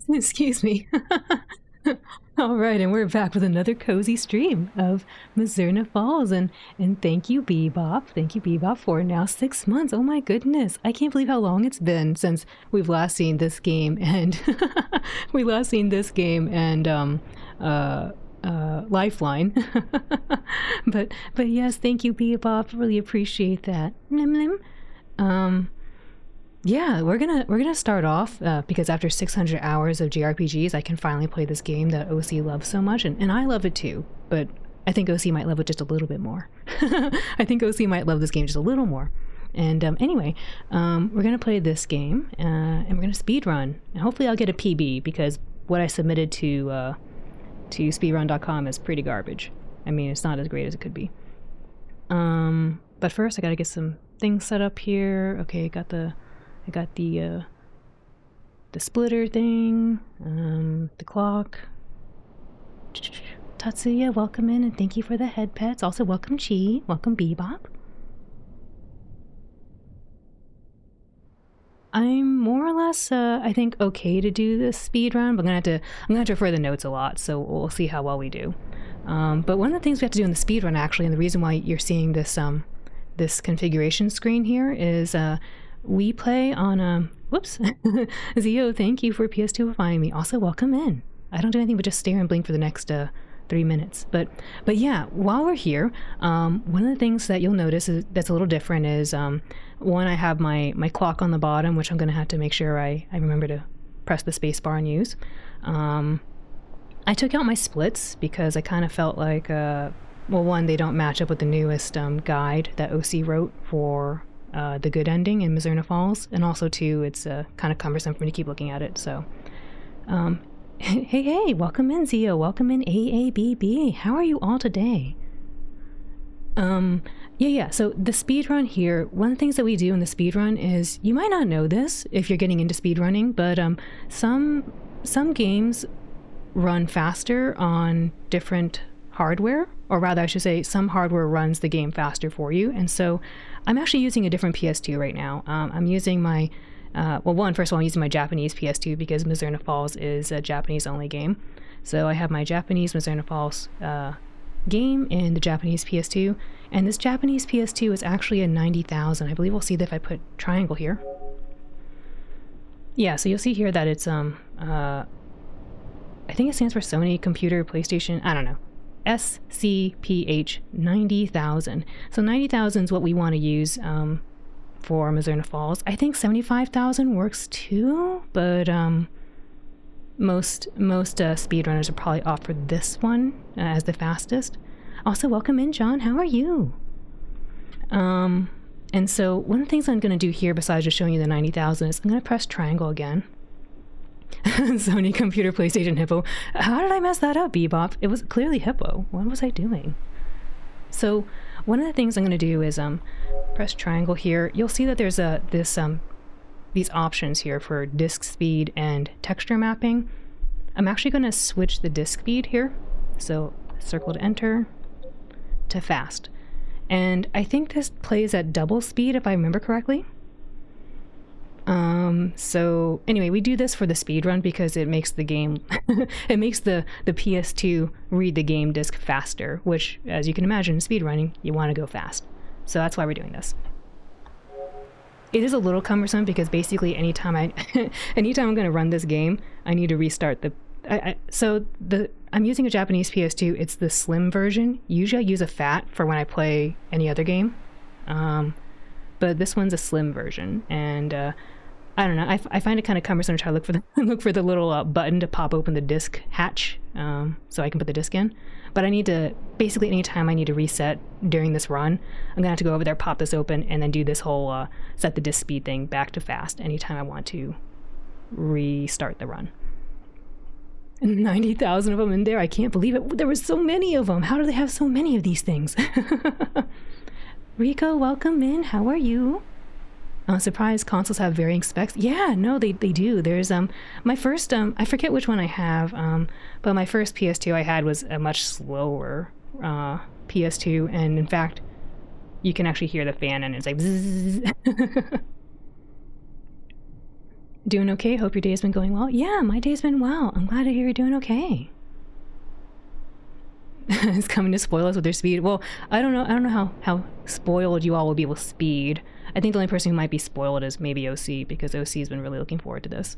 Excuse me. All right, and we're back with another cozy stream of Mazurna Falls, and thank you, Bebop. Thank you, Bebop, for now 6 months. Oh my goodness, I can't believe how long it's been since we've last seen this game, and Lifeline. but yes, thank you, Bebop. Really appreciate that. Yeah, we're gonna start off because after 600 hours of JRPGs, I can finally play this game that OC loves so much, and I love it too. But I think OC might love it just a little bit more. I think OC might love this game just a little more. And anyway, we're gonna play this game, and we're gonna speedrun, and hopefully I'll get a PB because what I submitted to speedrun.com is pretty garbage. I mean, it's not as great as it could be. But first, I gotta get some things set up here. Okay, I got the splitter thing, the clock. Tatsuya, welcome in and thank you for the head pets. Also, welcome Chi, welcome Bebop. I'm more or less, I think, okay to do this speed run, but I'm gonna have to refer the notes a lot, so we'll see how well we do. But one of the things we have to do in the speed run, actually, and the reason why you're seeing this this configuration screen here is we play on a whoops. Zio, thank you for PS2ifying me. Also, welcome in. I don't do anything but just stare and blink for the next 3 minutes. But yeah, while we're here, one of the things that you'll notice that's a little different is one, I have my clock on the bottom, which I'm gonna have to make sure I remember to press the space bar and use. I took out my splits because I kind of felt like well, one, they don't match up with the newest guide that OC wrote for the good ending in Mazurna Falls, and also two, it's kind of cumbersome for me to keep looking at it. So hey, welcome in Zio, welcome in AABB. How are you all today? Yeah, so the speed run here, one of the things that we do in the speed run is, you might not know this if you're getting into speed running, but some games run faster on different hardware, or rather I should say some hardware runs the game faster for you. And so I'm actually using a different PS2 right now. I'm using my well, first of all, I'm using my Japanese PS2 because Mazurna Falls is a Japanese only game. So I have my Japanese Mazurna Falls game in the Japanese PS2, and this Japanese PS2 is actually a 90,000. I believe we'll see that if I put triangle here. Yeah, so you'll see here that it's I think it stands for Sony Computer PlayStation, I don't know, SCPH 90,000. So 90,000 is what we want to use for Mazurna Falls. I think 75,000 works too, but most speedrunners are probably opt for this one as the fastest. Also, welcome in, John. How are you? And so one of the things I'm going to do here, besides just showing you the 90,000, is I'm going to press triangle again. Sony Computer PlayStation Hippo. How did I mess that up, Bebop? It was clearly Hippo. What was I doing? So one of the things I'm going to do is press triangle here. You'll see that there's these options here for disk speed and texture mapping. I'm actually going to switch the disk speed here. So circle to enter to fast. And I think this plays at double speed if I remember correctly. So anyway, we do this for the speed run because it makes the game, it makes the PS2 read the game disc faster, which, as you can imagine, speed running, you want to go fast. So that's why we're doing this. It is a little cumbersome because basically anytime anytime I'm going to run this game, I need to restart the, I'm using a Japanese PS2. It's the slim version. Usually I use a fat for when I play any other game. But this one's a slim version, and I don't know. I find it kind of cumbersome to try to look for the little button to pop open the disc hatch, so I can put the disc in. But I need to basically anytime I need to reset during this run, I'm gonna have to go over there, pop this open, and then do this whole set the disc speed thing back to fast anytime I want to restart the run. 90,000 of them in there. I can't believe it. There were so many of them. How do they have so many of these things? Rico, welcome in. How are you? Surprise, consoles have varying specs. Yeah, no, they do. There's my first I forget which one I have, but my first PS2 I had was a much slower PS2, and in fact, you can actually hear the fan and it's like bzzz. Doing okay? Hope your day's been going well. Yeah, my day's been well. I'm glad to hear you're doing okay. It's coming to spoil us with their speed. Well, I don't know how spoiled you all will be with speed. I think the only person who might be spoiled is maybe OC, because OC's been really looking forward to this.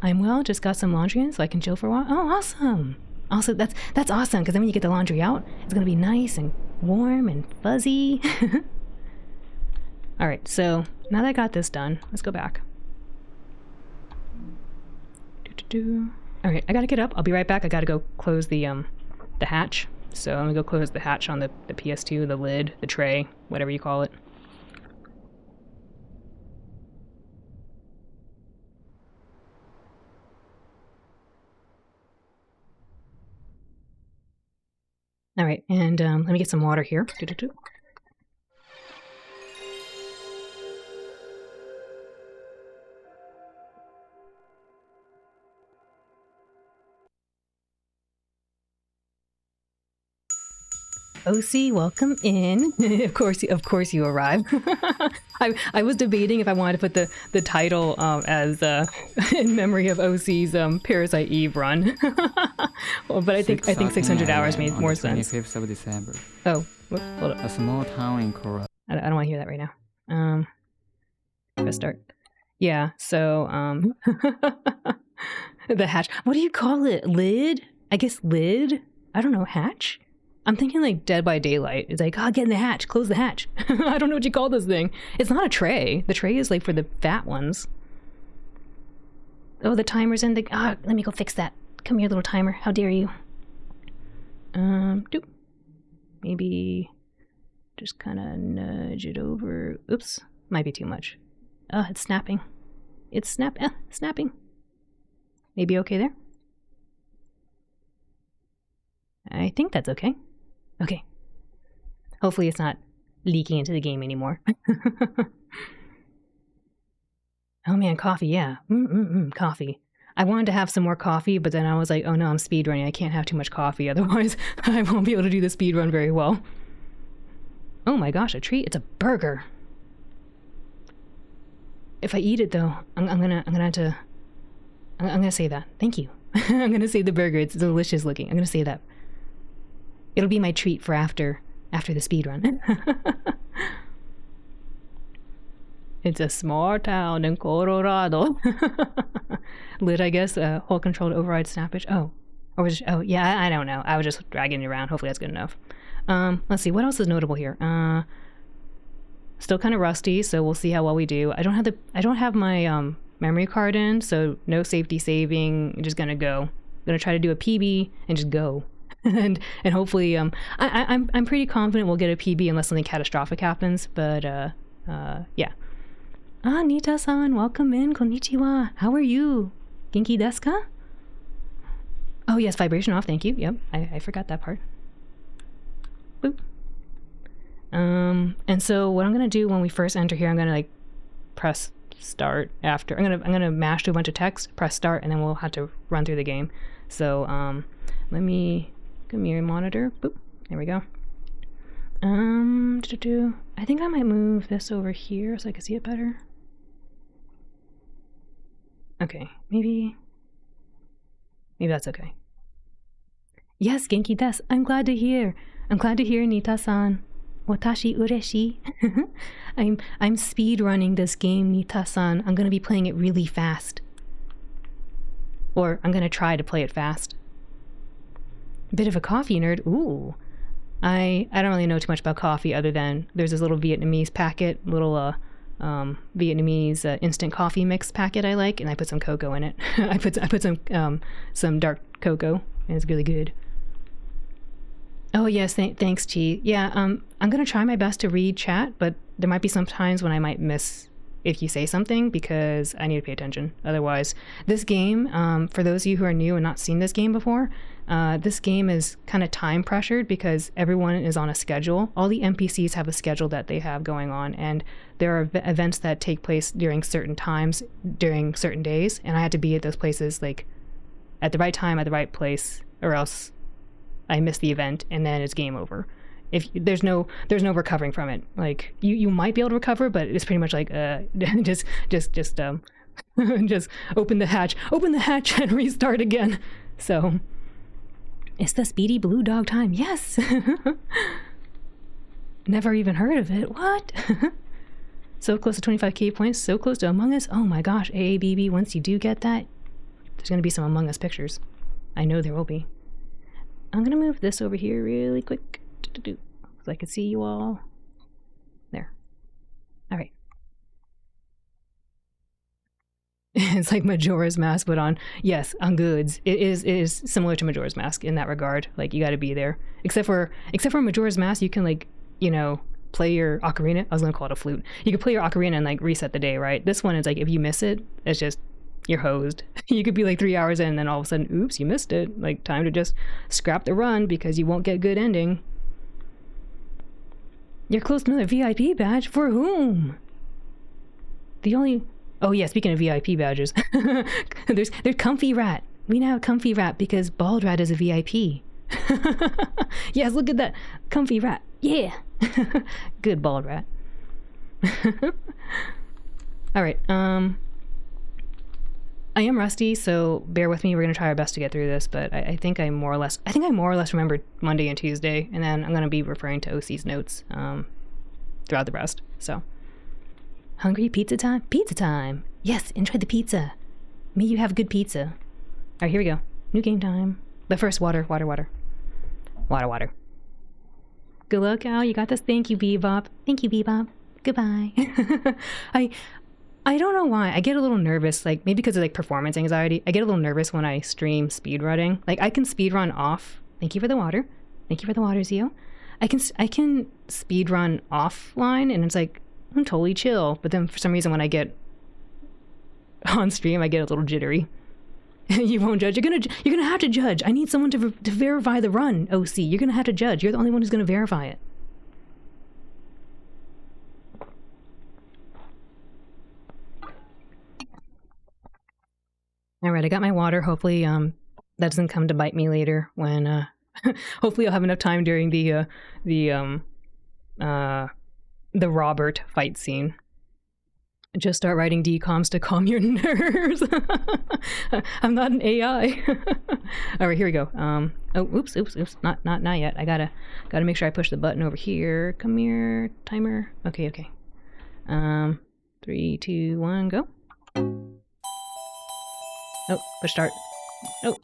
I'm well, just got some laundry in so I can chill for a while. Oh, awesome. Also, that's awesome, because then when you get the laundry out, it's gonna be nice and warm and fuzzy. All right, so now that I got this done, let's go back. All right, I gotta get up. I'll be right back. I gotta go close the hatch. So I'm gonna go close the hatch on the PS2, the lid, the tray, whatever you call it. All right, and let me get some water here. OC, welcome in. Of course you arrived. I was debating if I wanted to put the title as in memory of OC's Parasite Eve run. Well, but I think 600 hours made more sense. 25th of December. Oh, whoops, hold up. A small town in Korea. I don't want to hear that right now. Press start. Yeah, so the hatch. What do you call it? Lid? I guess lid? I don't know, hatch? I'm thinking like Dead by Daylight. It's like, oh, get in the hatch, close the hatch. I don't know what you call this thing. It's not a tray. The tray is like for the fat ones. Oh, the timer's in the... Ah, let me go fix that. Come here, little timer. How dare you? Doop. Maybe just kind of nudge it over. Oops, might be too much. It's snapping. It's snapping. Maybe okay there? I think that's okay. Okay. Hopefully it's not leaking into the game anymore. Oh man, coffee, yeah. Coffee. I wanted to have some more coffee, but then I was like, oh no, I'm speedrunning. I can't have too much coffee, otherwise I won't be able to do the speedrun very well. Oh my gosh, a treat. It's a burger. If I eat it though, I'm gonna say that. Thank you. I'm gonna say the burger. It's delicious looking. I'm gonna say that. It'll be my treat for after the speedrun. It's a small town in Colorado. Lid, I guess. Hold control to override snappage. Oh, or was oh yeah. I don't know. I was just dragging it around. Hopefully that's good enough. Let's see. What else is notable here? Still kind of rusty, so we'll see how well we do. I don't have my memory card in, so no safety saving. I'm just gonna go. I'm gonna try to do a PB and just go. and hopefully I'm pretty confident we'll get a PB unless something catastrophic happens, but yeah. Nita-san, welcome in. Konnichiwa. How are you? Genki desu ka? Oh yes, vibration off, thank you. Yep, I forgot that part. Boop. And so what I'm gonna do when we first enter here, I'm gonna like press start after. I'm gonna mash through a bunch of text, press start, and then we'll have to run through the game. So let me come here, monitor. Boop. There we go. I think I might move this over here so I can see it better. Okay, maybe that's okay. Yes, Genki desu. I'm glad to hear. Nita-san. Watashi ureshi. I'm speed running this game, Nita-san. I'm gonna be playing it really fast. Or I'm gonna try to play it fast. Bit of a coffee nerd. Ooh. I don't really know too much about coffee other than there's this little Vietnamese packet, little Vietnamese instant coffee mix packet I like, and I put some cocoa in it. I put some dark cocoa, and it's really good. Oh yes, thanks, Chi. Yeah, I'm gonna try my best to read chat, but there might be some times when I might miss if you say something because I need to pay attention. Otherwise, this game, for those of you who are new and not seen this game before, this game is kind of time pressured because everyone is on a schedule. All the NPCs have a schedule that they have going on, and there are events that take place during certain times, during certain days, and I had to be at those places like at the right time, at the right place, or else I miss the event and then it's game over. If there's no recovering from it. Like you might be able to recover, but it's pretty much like just just open the hatch and restart again. So it's the speedy blue dog time. Yes. Never even heard of it. What? So close to 25k points, so close to Among Us. Oh my gosh, AABB, once you do get that, there's gonna be some Among Us pictures. I know there will be. I'm gonna move this over here really quick so I can see you all. There. All right. It's like Majora's Mask, but yes, on goods. It is similar to Majora's Mask in that regard. Like, you got to be there. Except for Majora's Mask, you can, like, you know, play your ocarina. I was gonna call it a flute. You could play your ocarina and like reset the day, right? This one is like, if you miss it, it's just, you're hosed. You could be like 3 hours in, and then all of a sudden, oops, you missed it. Like, time to just scrap the run because you won't get a good ending. You're close to another VIP badge. For whom? Oh yeah, speaking of VIP badges, there's Comfy Rat. We now have Comfy Rat because Bald Rat is a VIP. Yes, look at that. Comfy Rat. Yeah. Good Bald Rat. All right. I am rusty, so bear with me. We're gonna try our best to get through this, but I think I more or less remembered Monday and Tuesday, and then I'm gonna be referring to OC's notes throughout the rest. So, hungry? Pizza time? Pizza time! Yes, enjoy the pizza. May you have good pizza. All right, here we go. New game time. But first, water. Good luck, Al. You got this. Thank you, Bebop. Thank you, Bebop. Goodbye. I don't know why. I get a little nervous, like maybe because of like performance anxiety. I get a little nervous when I stream speedrunning. Like, I can speedrun off. Thank you for the water. Thank you for the water, Zio. I can speedrun offline, and it's like, I'm totally chill. But then for some reason when I get on stream, I get a little jittery. You won't judge. You're gonna have to judge. I need someone to verify the run, OC. You're gonna have to judge. You're the only one who's gonna verify it. All right, I got my water. Hopefully, that doesn't come to bite me later when, hopefully I'll have enough time during the Robert fight scene. Just start writing DComs to calm your nerves. I'm not an AI. All right, here we go. Oh, oops. Not yet. I gotta make sure I push the button over here. Come here, timer. Okay. 3, 2, 1, go. Oh, push start. Oh.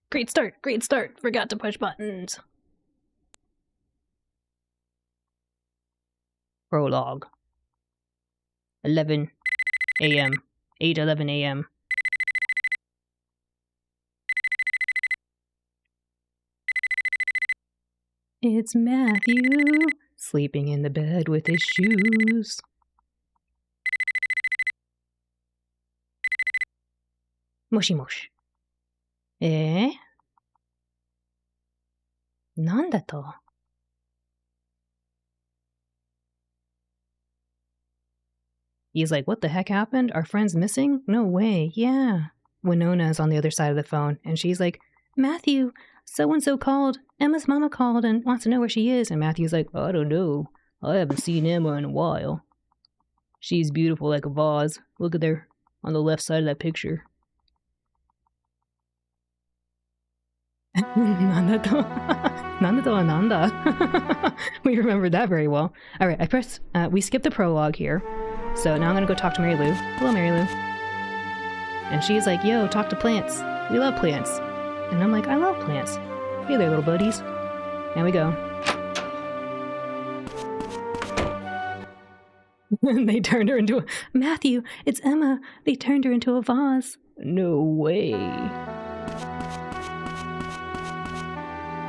Great start. Forgot to push buttons. Prologue. 11 a.m. 8:11 a.m. It's Matthew, sleeping in the bed with his shoes. Moshi moshi. なんだと? He's like, what the heck happened? Our friend's missing? No way. Yeah. Winona's on the other side of the phone, and she's like, Matthew, so-and-so called. Emma's mama called and wants to know where she is. And Matthew's like, I don't know. I haven't seen Emma in a while. She's beautiful like a vase. Look at her on the left side of that picture. Nanda. We remember that very well. All right, we skipped the prologue here. So now I'm gonna go talk to Mary Lou. Hello, Mary Lou. And she's like, yo, talk to plants. We love plants. And I'm like, I love plants. Hey there, little buddies. There we go. They turned her into Matthew, it's Emma. They turned her into a vase. No way.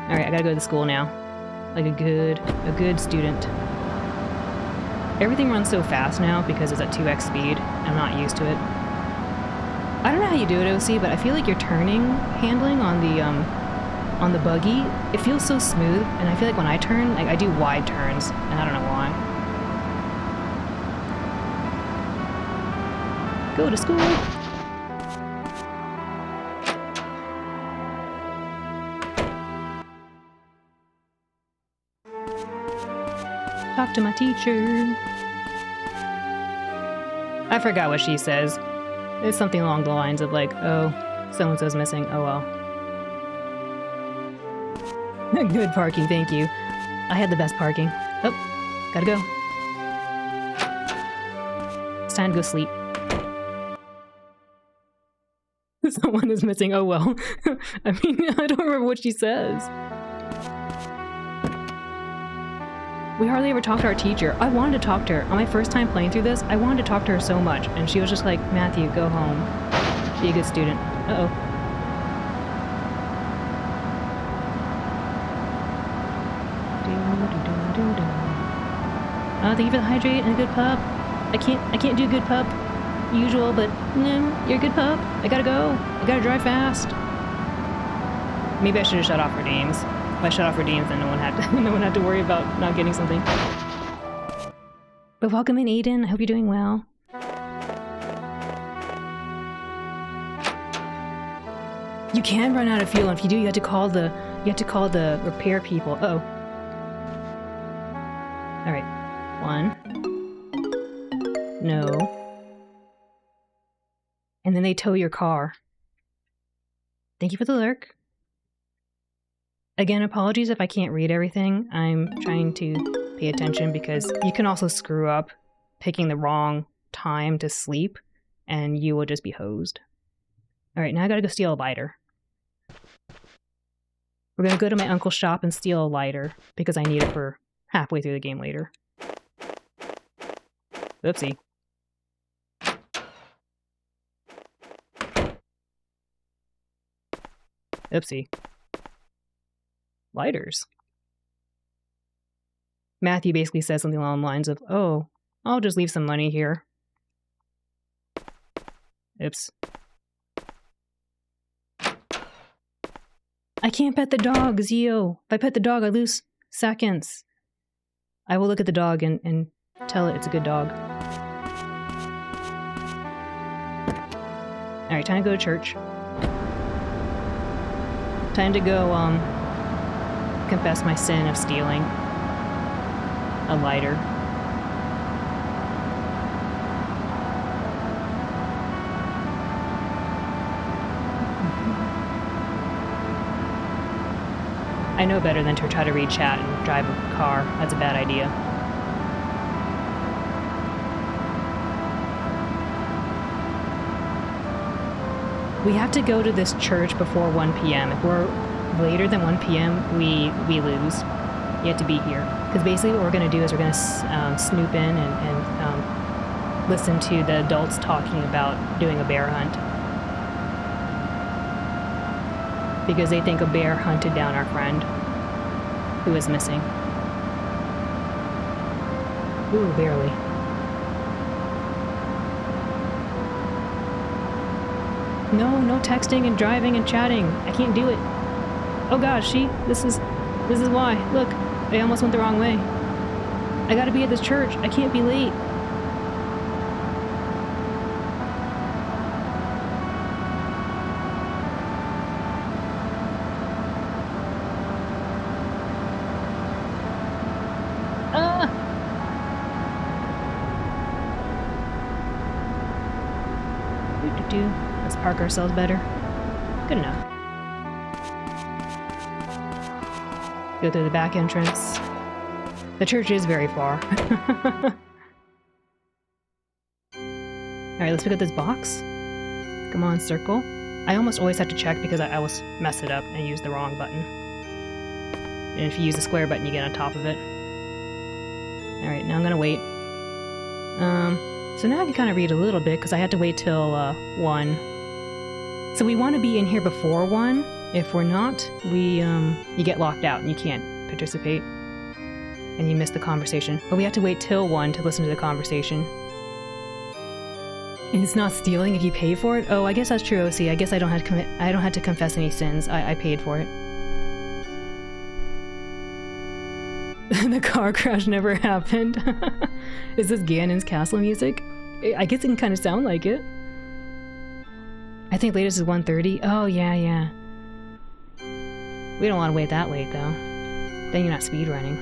Alright, I gotta go to the school now. Like a good student. Everything runs so fast now because it's at 2x speed. I'm not used to it. I don't know how you do it, OC, but I feel like your turning handling on the buggy, it feels so smooth, and I feel like when I turn, like I do wide turns, and I don't know why. Go to school! Talk to my teacher. I forgot what she says. It's something along the lines of like, oh, so-and-so's missing, oh well. Good parking, thank you. I had the best parking. Oh, gotta go. It's time to go sleep. Someone is missing, oh well. I mean, I don't remember what she says. We hardly ever talk to our teacher. I wanted to talk to her. On my first time playing through this, I wanted to talk to her so much, and she was just like, Matthew, go home. Be a good student. Uh-oh. Thank you for the hydrate and a good pup. I can't do good pup usual, but no, you're a good pup. I gotta go. I gotta drive fast. Maybe I should have shut off her names. If I shut off her names, then no one had to worry about not getting something. But welcome in, Aiden. I hope you're doing well. You can run out of fuel, and if you do, you have to call the repair people. Uh-oh. All right. 1. No. And then they tow your car. Thank you for the lurk. Again, apologies if I can't read everything. I'm trying to pay attention because you can also screw up picking the wrong time to sleep and you will just be hosed. Alright, now I gotta go steal a lighter. We're gonna go to my uncle's shop and steal a lighter because I need it for halfway through the game later. Oopsie. Oopsie. Lighters. Matthew basically says something along the lines of, oh, I'll just leave some money here. Oops. I can't pet the dog, Zio. If I pet the dog, I lose seconds. I will look at the dog and tell it it's a good dog. Alright, time to go to church. Time to go, confess my sin of stealing a lighter. I know better than to try to read chat and drive a car. That's a bad idea. We have to go to this church before 1 p.m. If we're later than 1 p.m., we lose. You have to be here. Because basically what we're going to do is we're going to snoop in and listen to the adults talking about doing a bear hunt. Because they think a bear hunted down our friend who is missing. Ooh, barely. No texting and driving and chatting. I can't do it. Oh gosh, this is why. Look, I almost went the wrong way. I gotta be at this church. I can't be late. Let's park ourselves better. Good enough. Go through the back entrance. The church is very far. Alright, let's pick up this box. Come on, circle. I almost always have to check because I always mess it up and use the wrong button. And if you use the square button, you get on top of it. Alright, now I'm gonna wait. So now I can kind of read a little bit because I had to wait till 1. So we want to be in here before 1. If we're not, you get locked out and you can't participate. And you miss the conversation. But we have to wait till 1 to listen to the conversation. And it's not stealing if you pay for it? Oh, I guess that's true, OC. I guess I don't have to confess any sins. I paid for it. The car crash never happened. Is this Ganon's castle music? I guess it can kind of sound like it. I think latest is 1:30. Oh, yeah. We don't want to wait that late, though. Then you're not speedrunning.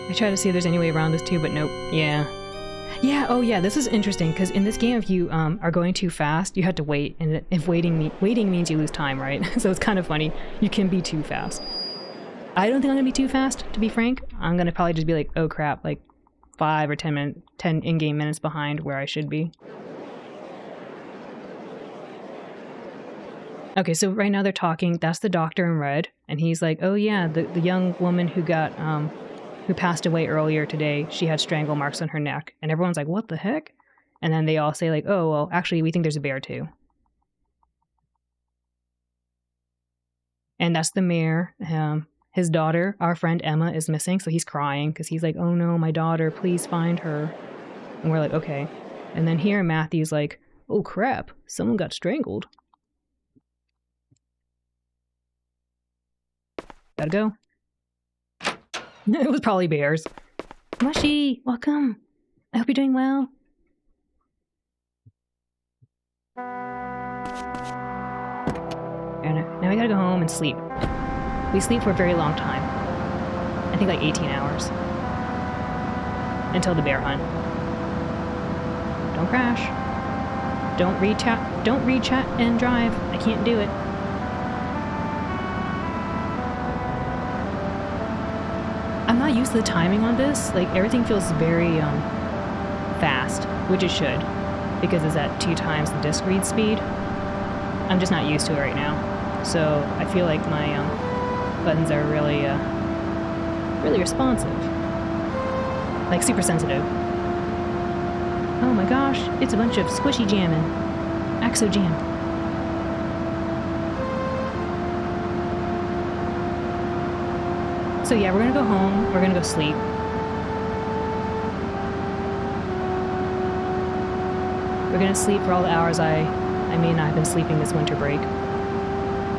I try to see if there's any way around this too, but nope. Yeah. Yeah, oh yeah, this is interesting, because in this game, if you are going too fast, you have to wait, and if waiting means you lose time, right? So it's kind of funny. You can be too fast. I don't think I'm gonna be too fast, to be frank. I'm gonna probably just be like, oh crap, like 5 or 10 in-game minutes behind where I should be. Okay, so right now they're talking. That's the doctor in red, and he's like, oh yeah, the young woman who got who passed away earlier today, she had strangle marks on her neck. And everyone's like, what the heck? And then they all say like, oh, well, actually, we think there's a bear too. And that's the mayor. His daughter, our friend Emma, is missing, so he's crying because he's like, oh no, my daughter, please find her. And we're like, okay. And then here Matthew's like, oh crap, someone got strangled. Gotta go. It was probably bears. Mushy, welcome. I hope you're doing well. And now we gotta go home and sleep. We sleep for a very long time. I think like 18 hours. Until the bear hunt. Don't crash. Don't read chat and drive. I can't do it. I'm not used to the timing on this. Like, everything feels very fast, which it should, because it's at 2 times the disc read speed. I'm just not used to it right now, so I feel like my buttons are really, really responsive, like super sensitive. Oh my gosh, it's a bunch of squishy jamming, Axo Jam. So yeah, we're gonna go home, we're gonna go sleep. We're gonna sleep for all the hours I may not have been sleeping this winter break.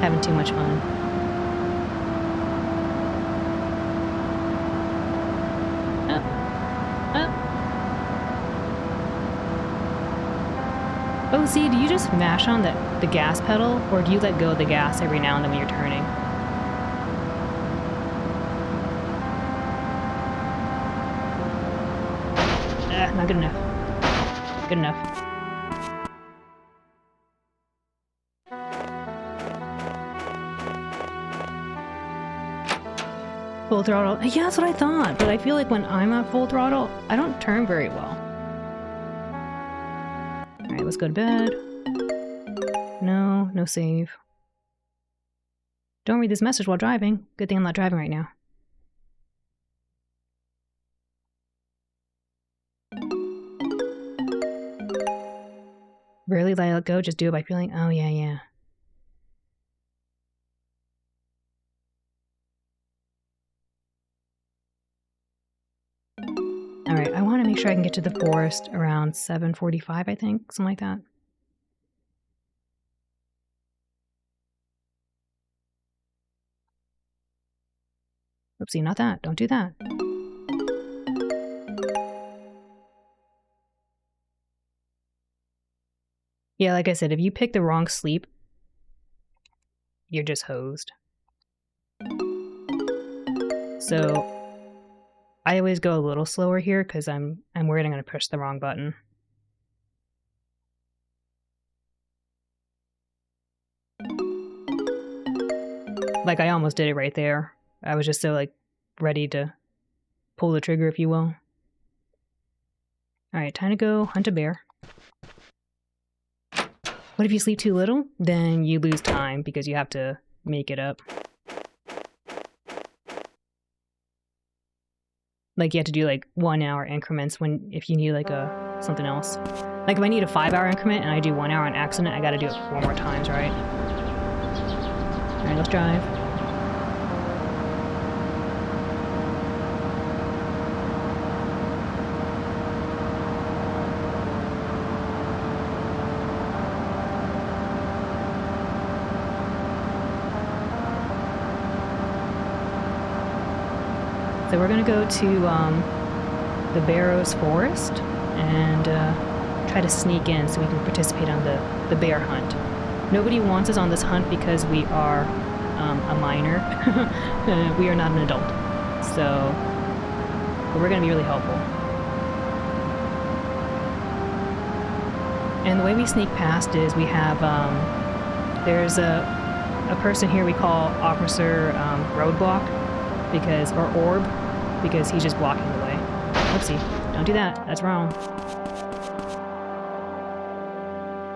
Having too much fun. Up. Up. Oh, see, do you just mash on the gas pedal, or do you let go of the gas every now and then when you're turning? Not good enough. Good enough. Full throttle. Yeah, that's what I thought, but I feel like when I'm at full throttle, I don't turn very well. Alright, let's go to bed. No save. Don't read this message while driving. Good thing I'm not driving right now. Rarely let it go, just do it by feeling, oh yeah. Alright, I want to make sure I can get to the forest around 7:45, I think, something like that. Oopsie, not that. Don't do that. Yeah, like I said, if you pick the wrong sleep, you're just hosed. So I always go a little slower here because I'm worried I'm going to push the wrong button. Like, I almost did it right there. I was just so, like, ready to pull the trigger, if you will. Alright, time to go hunt a bear. What if you sleep too little? Then you lose time because you have to make it up. Like, you have to do like 1 hour increments if you need like something else. Like, if I need a 5 hour increment and I do 1 hour on accident, I gotta do it 4 more times, right? Alright, let's drive. So we're going to go to the Barrows Forest and try to sneak in so we can participate on the bear hunt. Nobody wants us on this hunt because we are a minor. We are not an adult. So but we're going to be really helpful. And the way we sneak past is we have, there's a person here we call Officer Roadblock, because, or Orb, because he's just blocking the way. Oopsie, don't do that, that's wrong.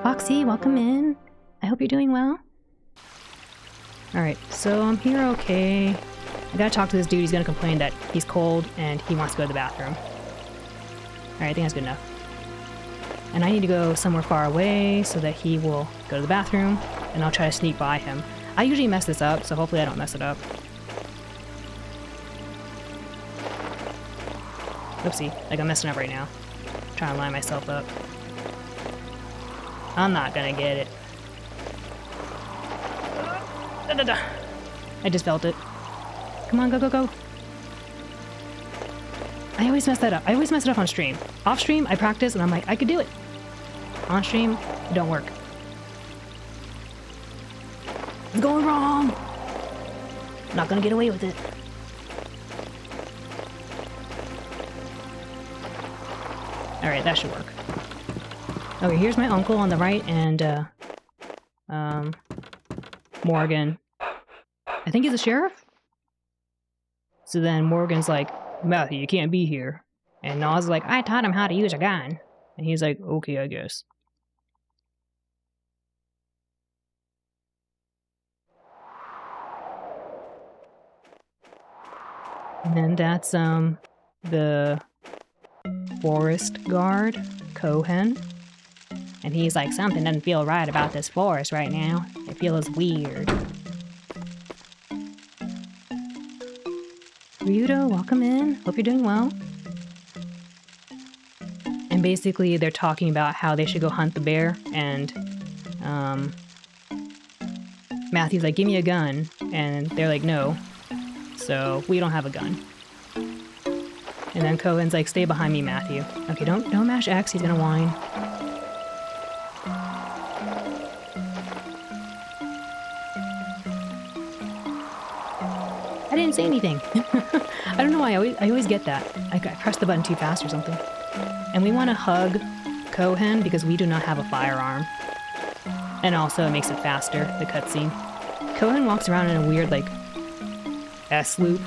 Foxy, welcome in. I hope you're doing well. Alright, so I'm here okay. I gotta talk to this dude, he's gonna complain that he's cold and he wants to go to the bathroom. Alright, I think that's good enough. And I need to go somewhere far away so that he will go to the bathroom, and I'll try to sneak by him. I usually mess this up, so hopefully I don't mess it up. Oopsie, like I'm messing up right now. I'm trying to line myself up. I'm not gonna get it. I just felt it. Come on, go, go, go. I always mess that up. I always mess it up on stream. Off stream, I practice and I'm like, I could do it. On stream, it don't work. It's going wrong. Not gonna get away with it. Alright, that should work. Okay, here's my uncle on the right and, Morgan. I think he's a sheriff? So then Morgan's like, Matthew, you can't be here. And Nas is like, I taught him how to use a gun. And he's like, okay, I guess. And then that's, the forest guard, Cohen. And he's like, something doesn't feel right about this forest right now. It feels weird. Ryudo, welcome in. Hope you're doing well. And basically, they're talking about how they should go hunt the bear, and Matthew's like, give me a gun. And they're like, no. So, we don't have a gun. And then Cohen's like, stay behind me, Matthew. Okay, don't mash X, he's gonna whine. I didn't say anything. I don't know why, I always get that. I pressed the button too fast or something. And we want to hug Cohen because we do not have a firearm. And also it makes it faster, the cutscene. Cohen walks around in a weird, like, S-loop.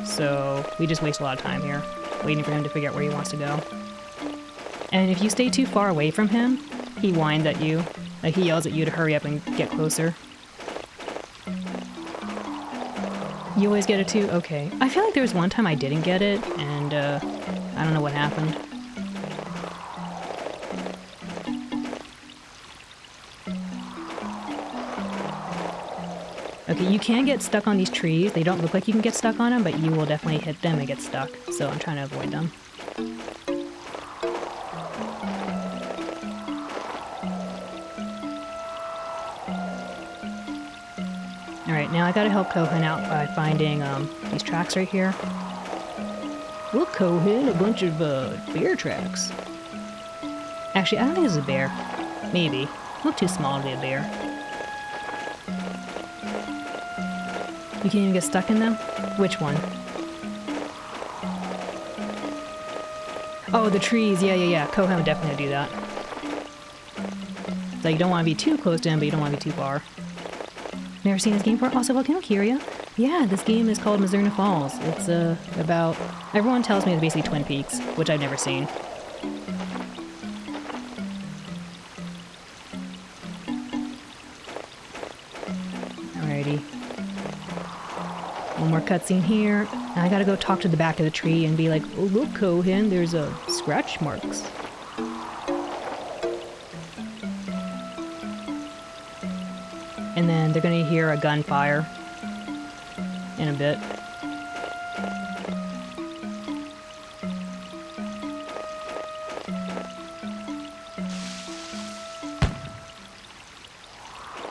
So we just waste a lot of time here, waiting for him to figure out where he wants to go. And if you stay too far away from him, he whines at you. Like, he yells at you to hurry up and get closer. You always get it too? Okay. I feel like there was one time I didn't get it, and I don't know what happened. Okay, you can get stuck on these trees. They don't look like you can get stuck on them, but you will definitely hit them and get stuck. So I'm trying to avoid them. Alright, now I gotta help Cohen out by finding these tracks right here. Look, Cohen, a bunch of bear tracks. Actually, I don't think it's a bear. Maybe. Look too small to be a bear. You can't even get stuck in them? Which one? Oh, the trees. Yeah. Cohen would definitely do that. So you don't want to be too close to him, but you don't want to be too far. Never seen this game before? Also, Volcano Curia. Yeah, this game is called Missouri Falls. It's about... Everyone tells me it's basically Twin Peaks, which I've never seen. Alrighty. One more cutscene here. Now I gotta go talk to the back of the tree and be like, oh look, Cohen, there's scratch marks. And then they're gonna hear a gunfire in a bit.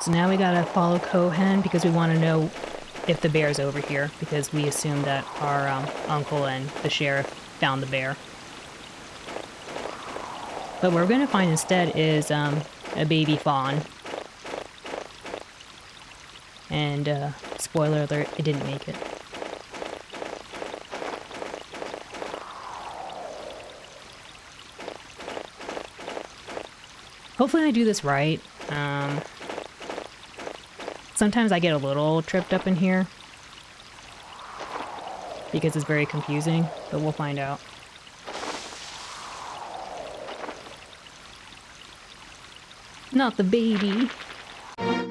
So now we gotta follow Cohen because we want to know if the bear's over here, because we assume that our uncle and the sheriff found the bear. But what we're gonna find instead is a baby fawn. And spoiler alert, it didn't make it. Hopefully I do this right. Sometimes I get a little tripped up in here because it's very confusing, but we'll find out. Not the baby. And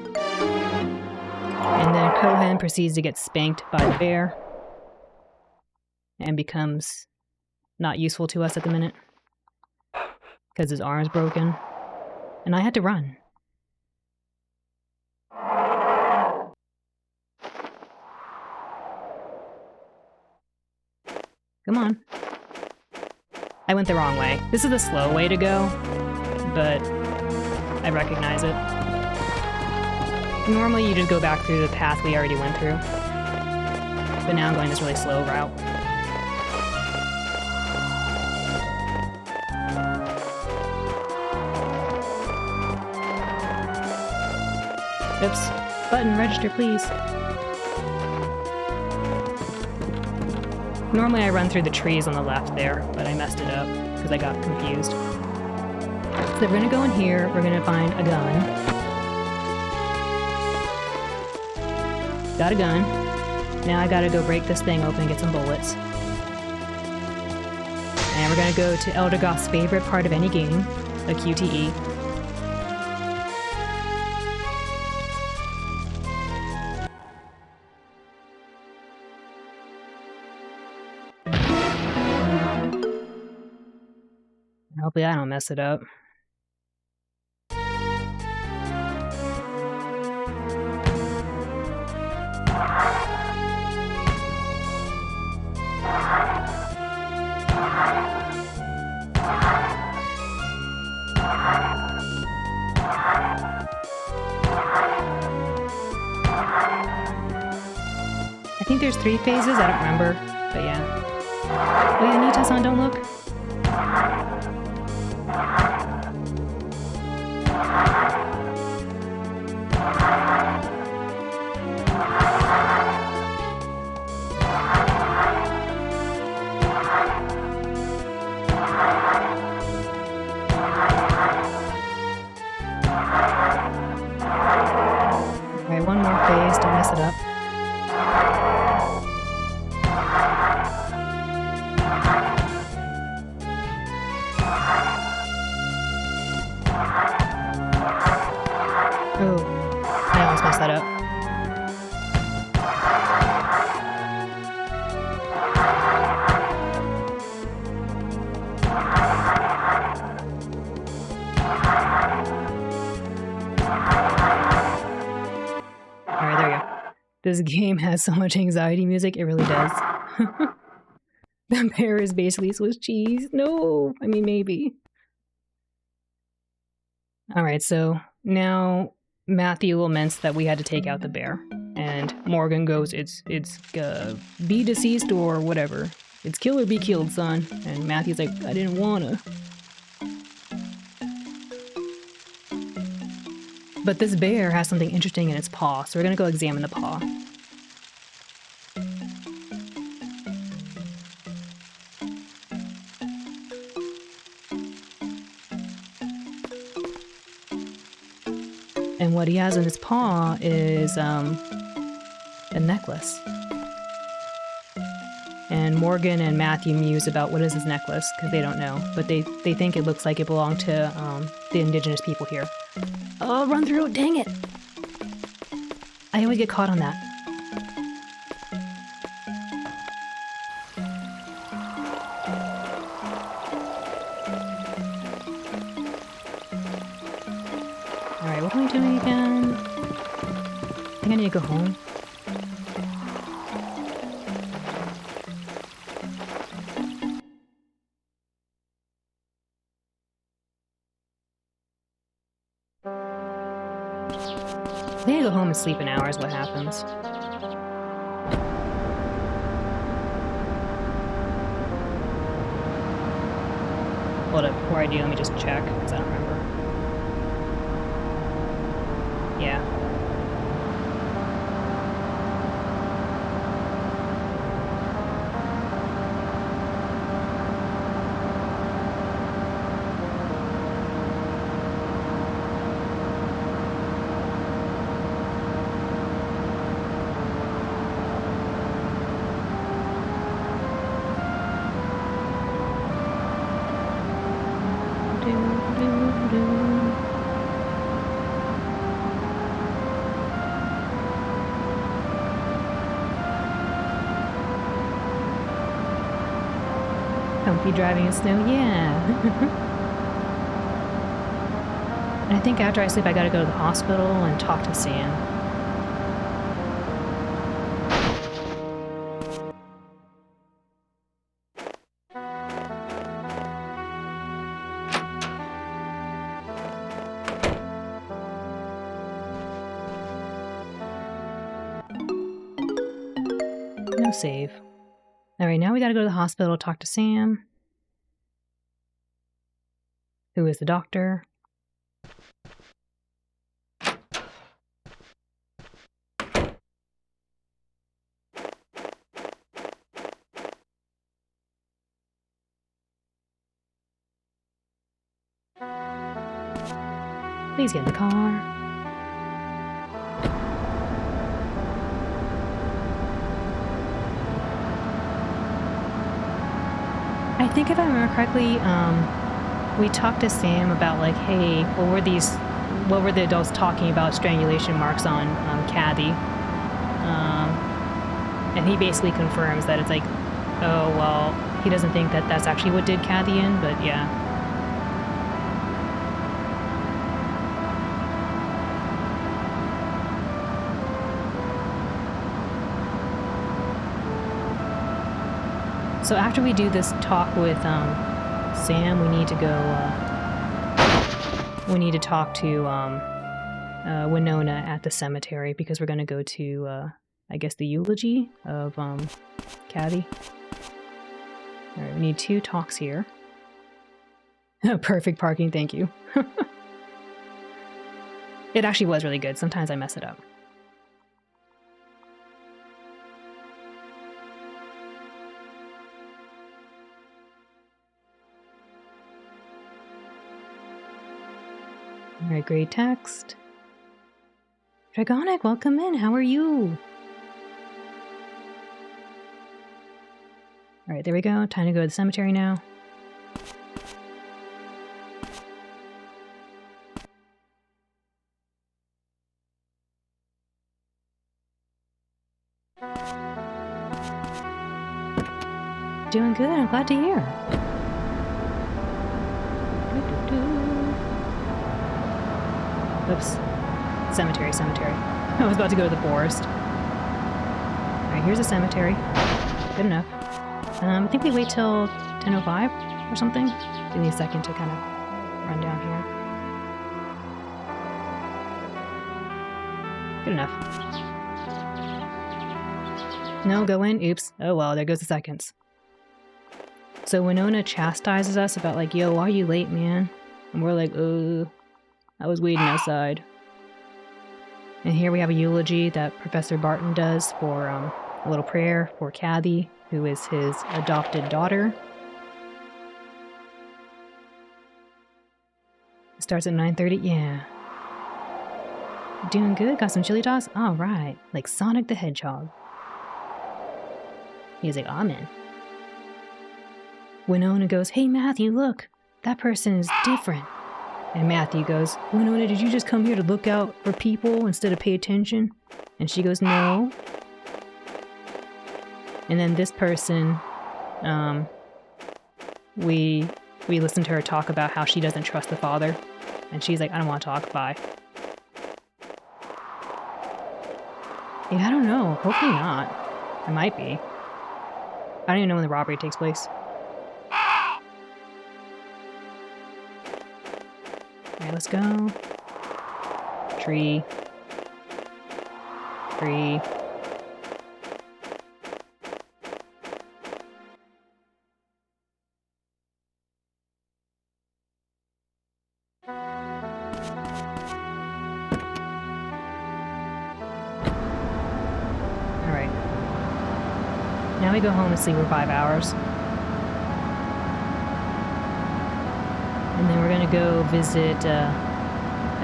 then Kohen proceeds to get spanked by the bear and becomes not useful to us at the minute because his arm's broken. And I had to run. Come on. I went the wrong way. This is the slow way to go, but I recognize it. Normally you just go back through the path we already went through. But now I'm going this really slow route. Oops. Button, register, please. Normally I run through the trees on the left there, but I messed it up because I got confused. So we're gonna go in here, we're gonna find a gun. Got a gun. Now I gotta go break this thing open and get some bullets. And we're gonna go to Eldergoth's favorite part of any game, a QTE. Hopefully I don't mess it up. I think there's 3 phases, I don't remember, but yeah. Oh yeah, Nita-san, don't look. Alright, one more phase, don't mess it up. Oh, I almost messed that up. Alright, there we go. This game has so much anxiety music, it really does. The bear is basically Swiss cheese. No! I mean, maybe. Alright, so now Matthew laments that we had to take out the bear. And Morgan goes, it's be deceased or whatever. It's kill or be killed, son. And Matthew's like, I didn't wanna. But this bear has something interesting in its paw, so we're gonna go examine the paw. And what he has in his paw is a necklace. And Morgan and Matthew muse about what is his necklace, because they don't know. But they think it looks like it belonged to the indigenous people here. Oh, run through! Dang it! I always get caught on that. Alright, what am I doing again? I think I need to go home. I think I go home and sleep an hour is what happens. Hold up, before I do, let me just check, because I don't remember. Yeah. Comfy driving in snow, yeah. And I think after I sleep, I gotta go to the hospital and talk to Sam. No save. Alright, now we gotta go to the hospital, talk to Sam, who is the doctor. Please get in the car. I think if I remember correctly, we talked to Sam about like, hey, what were the adults talking about strangulation marks on Kathy? And he basically confirms that it's like, oh, well, he doesn't think that that's actually what did Kathy in, but yeah. So after we do this talk with Sam, we need to go. We need to talk to Winona at the cemetery because we're going to go to, I guess, the eulogy of Kathy. All right, we need 2 talks here. Perfect parking, thank you. It actually was really good. Sometimes I mess it up. Alright, great text. Dragonic, welcome in. How are you? Alright, there we go. Time to go to the cemetery now. Doing good. I'm glad to hear. Oops. Cemetery. I was about to go to the forest. Alright, here's a cemetery. Good enough. I think we wait till 10:05 or something. Give me a second to kind of run down here. Good enough. No, go in. Oops. Oh well, there goes the seconds. So Winona chastises us about like, yo, why are you late, man? And we're like, I was waiting outside. And here we have a eulogy that Professor Barton does for a little prayer for Kathy, who is his adopted daughter. It starts at 9:30. Yeah. Doing good? Got some chili dogs? All right. Like Sonic the Hedgehog. He's like, amen. Winona goes, hey Matthew, look. That person is different. And Matthew goes, Winona, did you just come here to look out for people instead of pay attention? And she goes, no. And then this person, we listened to her talk about how she doesn't trust the father. And she's like, I don't want to talk, bye. Yeah, I don't know. Hopefully not. It might be. I don't even know when the robbery takes place. Alright, let's go. Tree. Alright. Now we go home and sleep for 5 hours. And then we're gonna go visit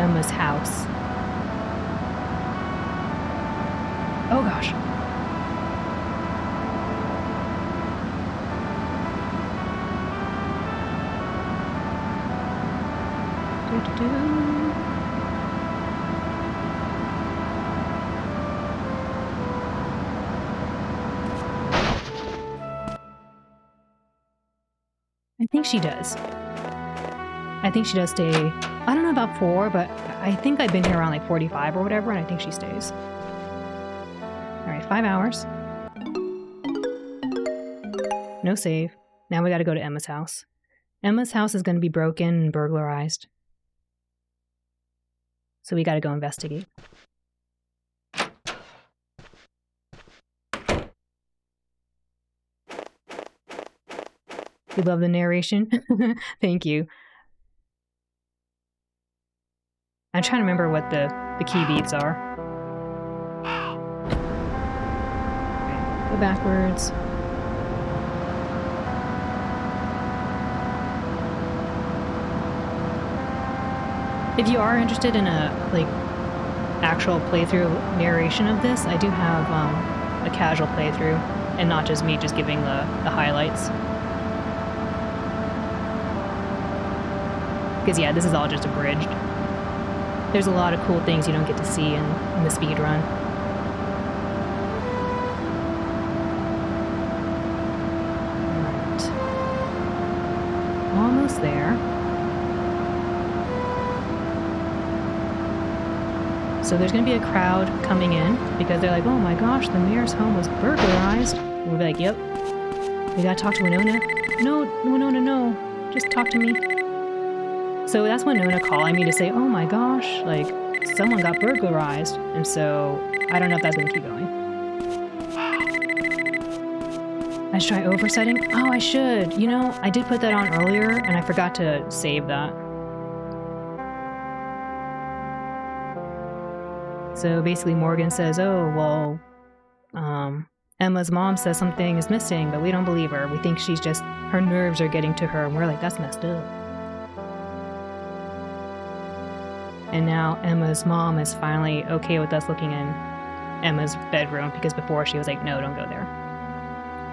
Emma's house. Oh gosh. think she does. I think she does stay. I don't know about 4, but I think I've been here around like 45 or whatever, and I think she stays. Alright, 5 hours. No save. Now we gotta go to Emma's house. Emma's house is gonna be broken and burglarized. So we gotta go investigate. You love the narration? Thank you. I'm trying to remember what the key beats are. Okay, go backwards. If you are interested in a actual playthrough narration of this, I do have a casual playthrough, and not just me just giving the highlights. Because yeah, this is all just abridged. There's a lot of cool things you don't get to see in the speedrun. Alright. Almost there. So there's going to be a crowd coming in because they're like, oh my gosh, the mayor's home was burglarized. And we'll be like, yep. We gotta talk to Winona. No, Winona, no. Just talk to me. So that's Winona calling me to say, oh my gosh, like, someone got burglarized. And so I don't know if that's going to keep going. I should try oversetting? Oh, I should. You know, I did put that on earlier and I forgot to save that. So basically Morgan says, oh, well, Emma's mom says something is missing, but we don't believe her. We think she's just, her nerves are getting to her. And we're like, that's messed up. And now Emma's mom is finally okay with us looking in Emma's bedroom because before she was like, no, don't go there.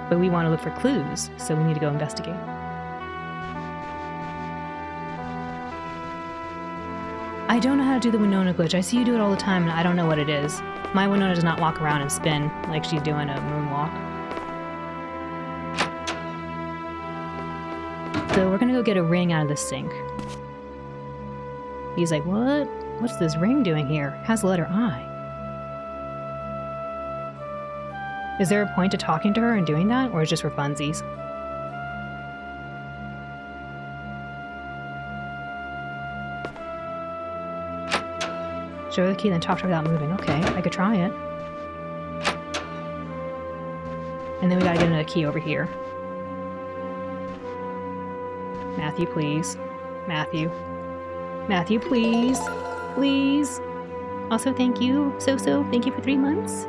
But we want to look for clues, so we need to go investigate. I don't know how to do the Winona glitch. I see you do it all the time and I don't know what it is. My Winona does not walk around and spin like she's doing a moonwalk. So we're gonna go get a ring out of the sink. He's like, what? What's this ring doing here? It has the letter I. Is there a point to talking to her and doing that, or is it just for funsies? Show her the key, then talk to her without moving. Okay, I could try it. And then we gotta get another key over here. Matthew, please. Matthew. Matthew, please. Please. Also, thank you. Thank you for 3 months.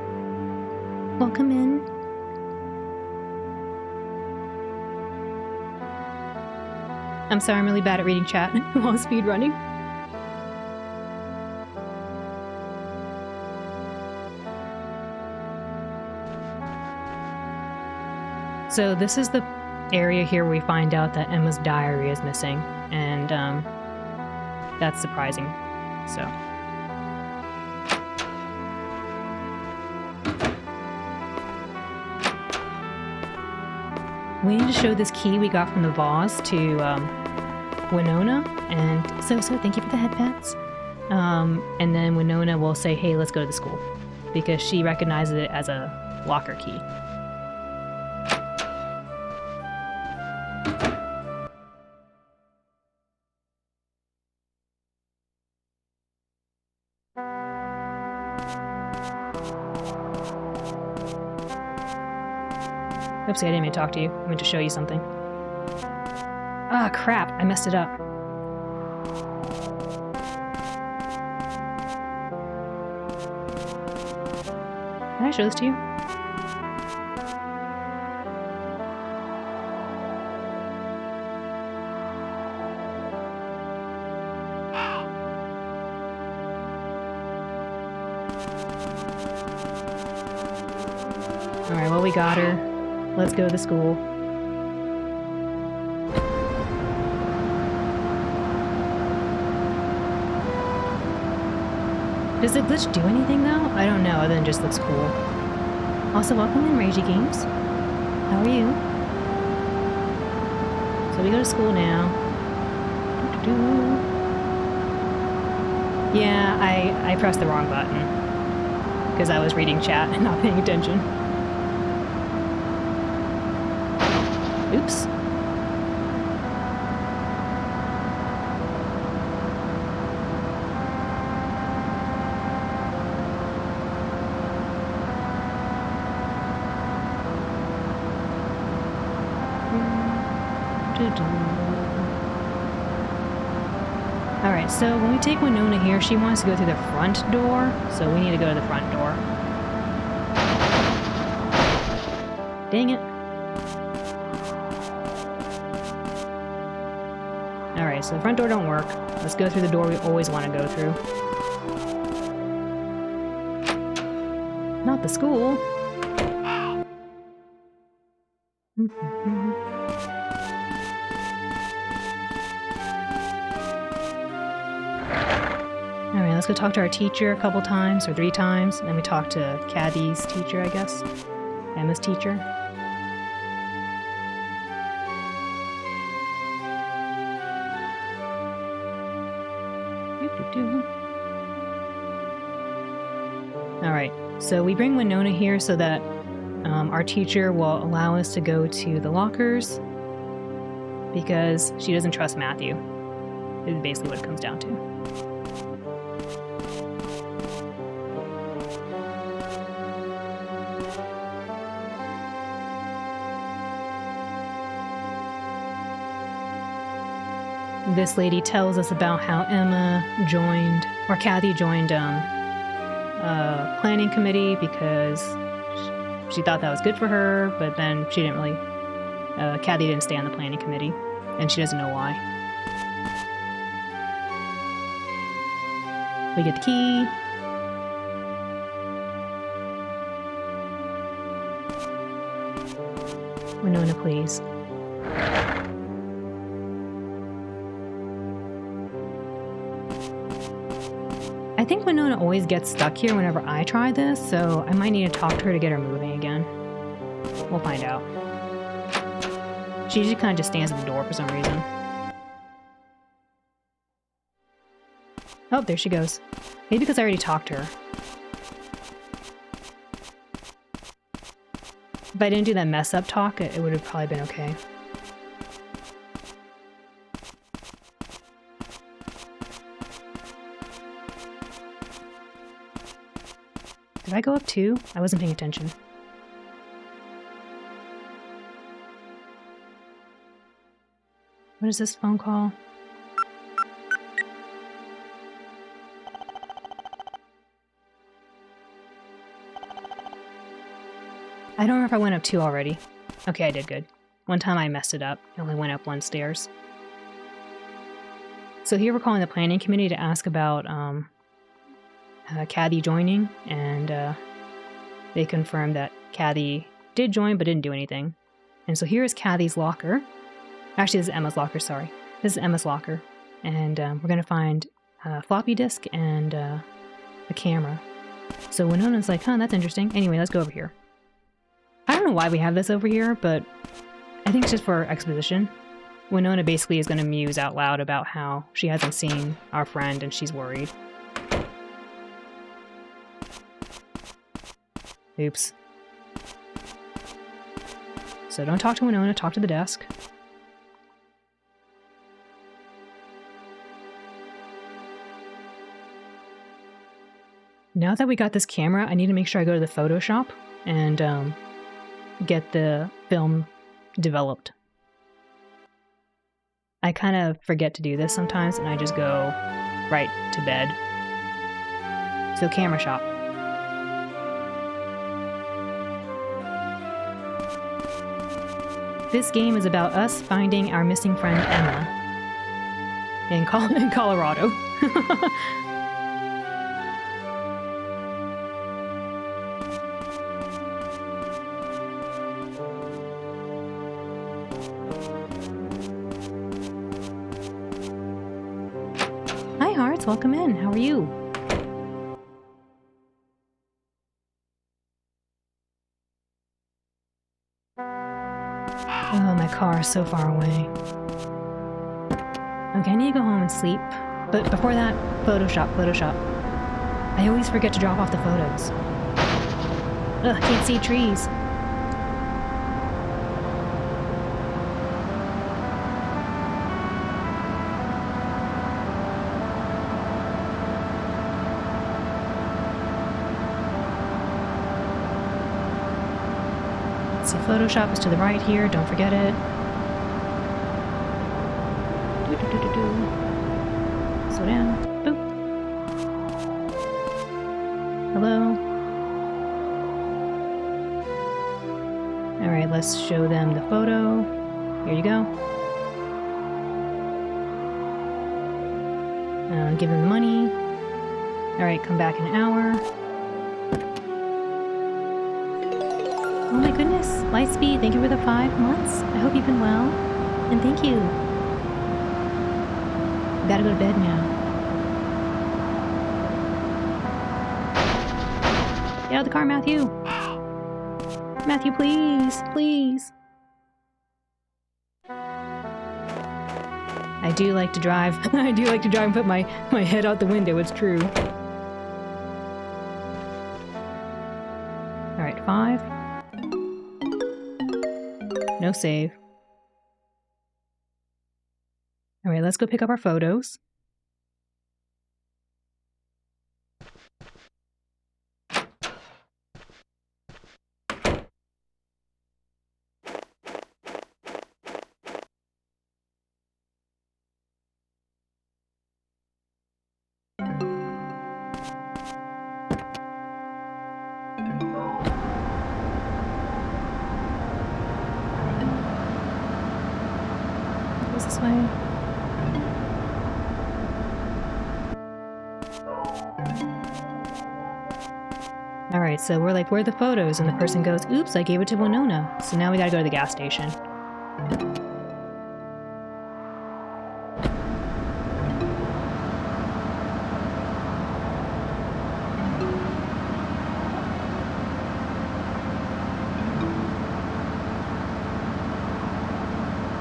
Welcome in. I'm sorry, I'm really bad at reading chat while speedrunning. So this is the area here where we find out that Emma's diary is missing, and that's surprising. So we need to show this key we got from the vase to Winona, and so thank you for the head pats. And then Winona will say, hey, let's go to the school, because she recognizes it as a locker key. Oopsie, I didn't mean to talk to you. I meant to show you something. Ah, crap. I messed it up. Did I show this to you? Alright, well, we got her. Let's go to school. Does the glitch do anything though? I don't know, other than just looks cool. Also, welcome in, Ragey Games. How are you? So we go to school now. Doo-doo-doo. Yeah, I pressed the wrong button because I was reading chat and not paying attention. Oops. Alright, so when we take Winona here, she wants to go through the front door, so we need to go to the front door. Dang it. Alright, so the front door don't work. Let's go through the door we always want to go through. Not the school. Alright, let's go talk to our teacher a couple times, or 3 times, and then we talk to Kathy's teacher, I guess. Emma's teacher. Alright, so we bring Winona here so that our teacher will allow us to go to the lockers because she doesn't trust Matthew. Is basically what it comes down to. This lady tells us about how Kathy joined a planning committee because she thought that was good for her, but then she didn't really, Kathy didn't stay on the planning committee, and she doesn't know why. We get the key. Winona, please. I think Winona always gets stuck here whenever I try this, so I might need to talk to her to get her moving again. We'll find out. She usually kind of just stands at the door for some reason. Oh, there she goes. Maybe because I already talked to her. If I didn't do that mess up talk, it would have probably been okay. Did I go up too? I wasn't paying attention. What is this phone call? I don't remember if I went up 2 already. Okay, I did good. One time I messed it up. I only went up 1 stairs. So here we're calling the planning committee to ask about Kathy joining, and they confirmed that Kathy did join but didn't do anything. And so here is Kathy's locker. Actually, this is Emma's locker, sorry. This is Emma's locker. And we're going to find a floppy disk and a camera. So Winona's like, huh, that's interesting. Anyway, let's go over here. I don't know why we have this over here, but I think it's just for exposition. Winona basically is going to muse out loud about how she hasn't seen our friend and she's worried. Oops. So don't talk to Winona, talk to the desk. Now that we got this camera, I need to make sure I go to the Photoshop and get the film developed. I kind of forget to do this sometimes, and I just go right to bed. So camera shop. This game is about us finding our missing friend Emma in Colorado. Hi Hearts, welcome in. How are you? Oh, my car is so far away. Okay, I need to go home and sleep. But before that, Photoshop. I always forget to drop off the photos. Ugh, can't see trees. Let's see, Photoshop is to the right here, don't forget it. Slow down. Boop. Hello. Alright, let's show them the photo. Here you go. Give them the money. Alright, come back in an hour. Oh my goodness, Lightspeed, thank you for the 5 months. I hope you've been well. And thank you. I gotta go to bed now. Get out of the car, Matthew. Matthew, please, please. I do like to drive. I do like to drive and put my head out the window, it's true. Alright, 5. No save. Alright, let's go pick up our photos. Goes this way. Alright, so we're like, where are the photos? And the person goes, oops, I gave it to Winona. So now we gotta go to the gas station.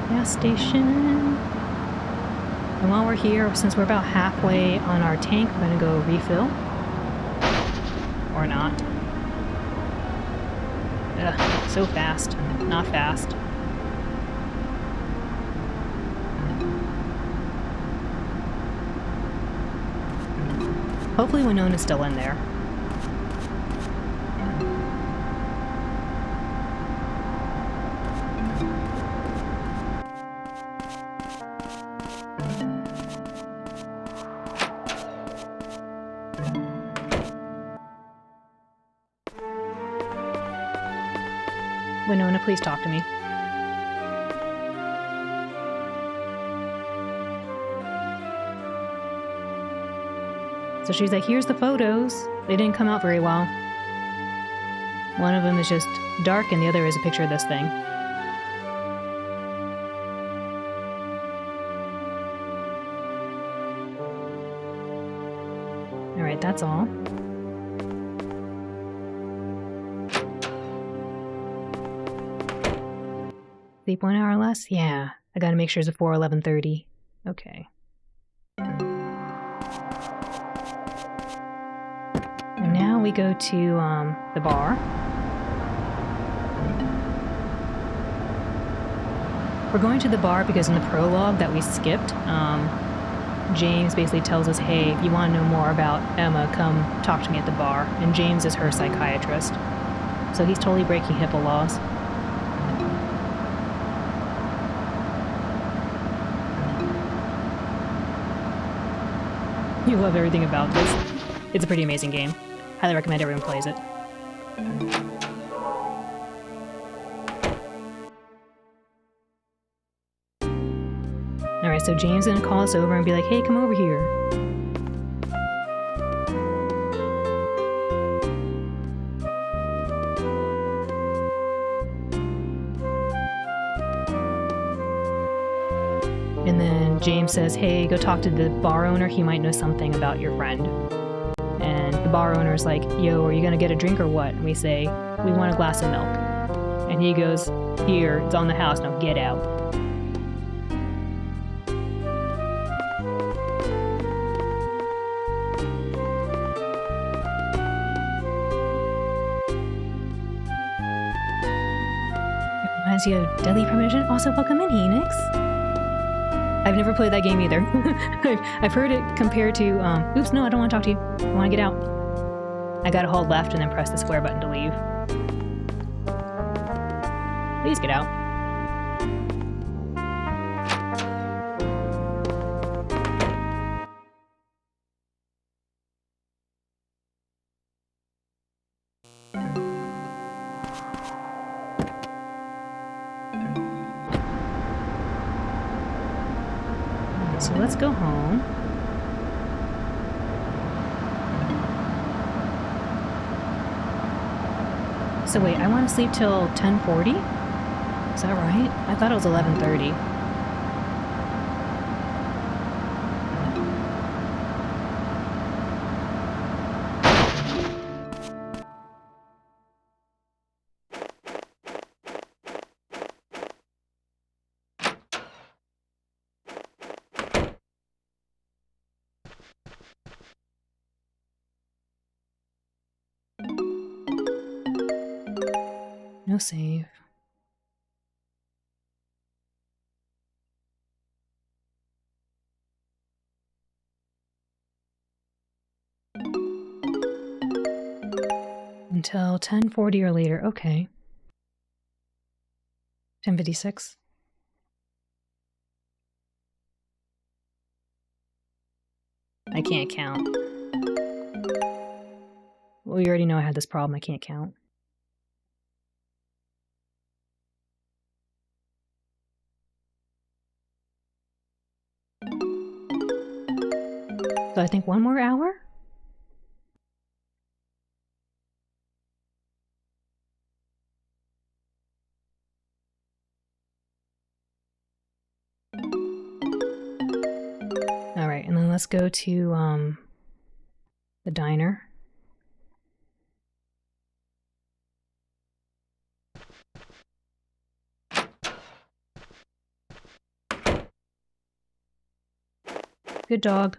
Gas station. And while we're here, since we're about halfway on our tank, we're gonna go refill. Or not. Ugh, so fast. Not fast. Hopefully Winona's still in there. Winona, please talk to me. So she's like, here's the photos. They didn't come out very well. One of them is just dark and the other is a picture of this thing. Alright, that's all. Sleep 1 hour less? Yeah. I gotta make sure it's before 11:30. Okay. And now we go to the bar. We're going to the bar because in the prologue that we skipped, James basically tells us, hey, if you want to know more about Emma, come talk to me at the bar. And James is her psychiatrist. So he's totally breaking HIPAA laws. You love everything about this. It's a pretty amazing game. Highly recommend everyone plays it. Alright, so James is gonna call us over and be like, hey, come over here. And then James says, hey, go talk to the bar owner. He might know something about your friend. And the bar owner's like, yo, are you gonna get a drink or what? And we say, we want a glass of milk. And And he goes, here, it's on the house, now get out. Reminds you of Deadly Premonition. Also, welcome in, Enix. I've never played that game either. I've heard it compared to, oops, no, I don't want to talk to you. I want to get out. I gotta hold left and then press the square button to leave. Please get out. So let's go home. So wait, I want to sleep till 10:40? Is that right? I thought it was 11:30. No save. Until 10:40 or later. Okay. 10:56. I can't count. Well, you already know I had this problem. I can't count. So I think one more hour? Alright, and then let's go to the diner. Good dog.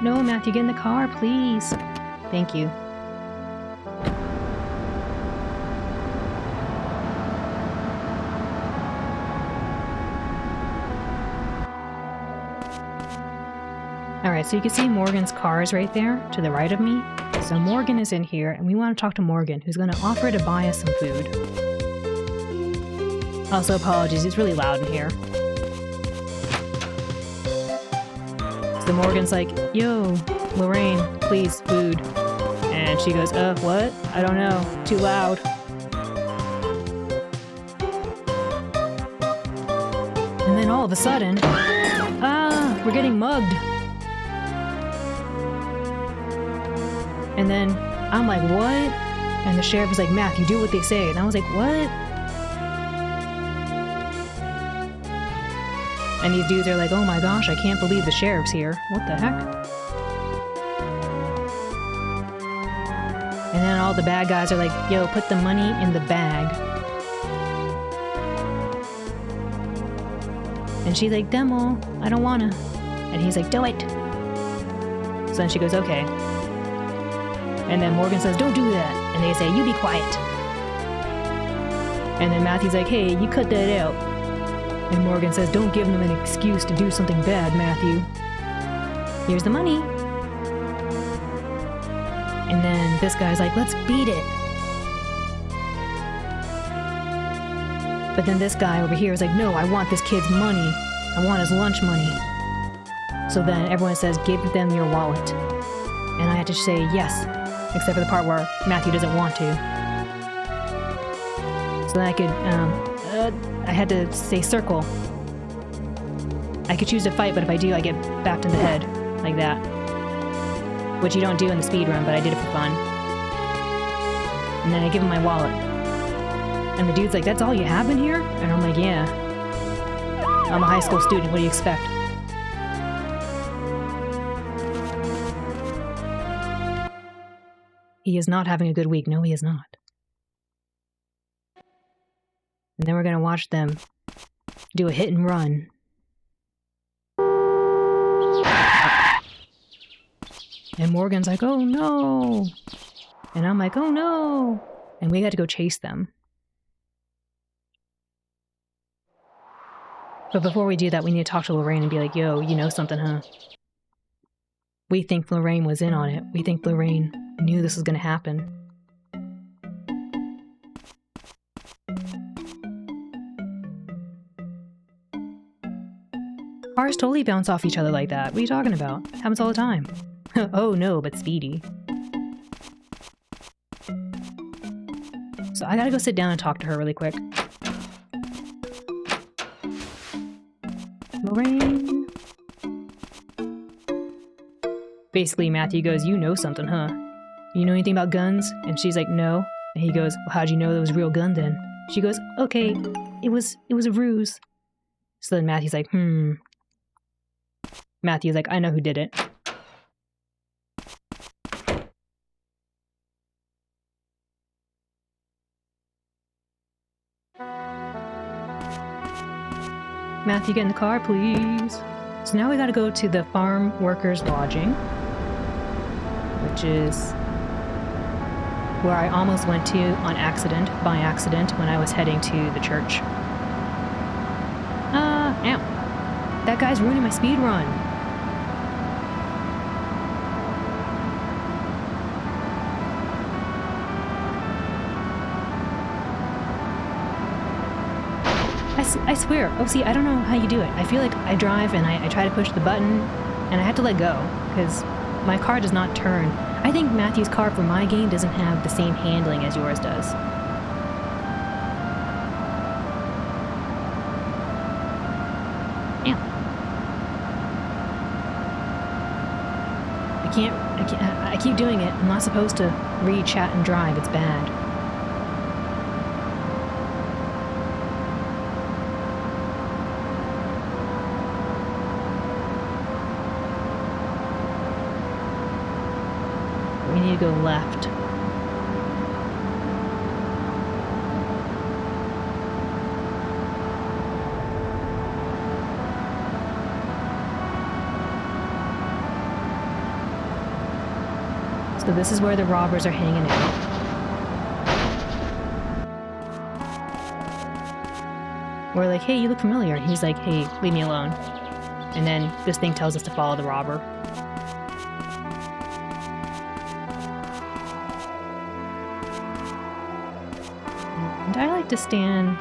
No, Matthew, get in the car, please. Thank you. Alright, so you can see Morgan's car is right there, to the right of me. So Morgan is in here, and we want to talk to Morgan, who's going to offer to buy us some food. Also, apologies, it's really loud in here. So Morgan's like, yo, Lorraine, please, food. And she goes, what? I don't know. Too loud. And then all of a sudden, we're getting mugged. And then I'm like, what? And the sheriff was like, Matthew, do what they say. And I was like, what? And these dudes are like, oh my gosh, I can't believe the sheriff's here. What the heck? And then all the bad guys are like, yo, put the money in the bag. And she's like, Demo, I don't wanna. And he's like, do it. So then she goes, okay. And then Morgan says, don't do that. And they say, you be quiet. And then Matthew's like, hey, you cut that out. And Morgan says, don't give them an excuse to do something bad, Matthew. Here's the money. And then this guy's like, let's beat it. But then this guy over here is like, no, I want this kid's money. I want his lunch money. So then everyone says, give them your wallet. And I had to say yes, except for the part where Matthew doesn't want to. So then I could, I had to say circle. I could choose to fight, but if I do, I get backed in the head, like that. Which you don't do in the speedrun, but I did it for fun. And then I give him my wallet. And the dude's like, that's all you have in here? And I'm like, yeah. I'm a high school student, what do you expect? He is not having a good week. No, he is not. And then we're going to watch them do a hit and run. And Morgan's like, oh no. And I'm like, oh no. And we got to go chase them. But before we do that, we need to talk to Lorraine and be like, yo, you know something, huh? We think Lorraine was in on it. We think Lorraine knew this was going to happen. Cars totally bounce off each other like that. What are you talking about? Happens all the time. Oh no, but speedy. So I gotta go sit down and talk to her really quick. Lorraine. Basically, Matthew goes, you know something, huh? You know anything about guns? And she's like, no. And he goes, well, how'd you know there was a real gun then? She goes, okay, it was a ruse. So then Matthew's like, Matthew's like, I know who did it. Matthew, get in the car, please. So now we gotta go to the farm workers' lodging, which is where I almost went to by accident, when I was heading to the church. Ow. That guy's ruining my speed run. I swear. Oh, see, I don't know how you do it. I feel like I drive and I try to push the button and I have to let go because my car does not turn. I think Matthew's car for my game doesn't have the same handling as yours does. Yeah. I keep doing it. I'm not supposed to read, chat, and drive. It's bad. We need to go left. So this is where the robbers are hanging out. We're like, hey, you look familiar. And he's like, hey, leave me alone. And then this thing tells us to follow the robber. And I like to stand,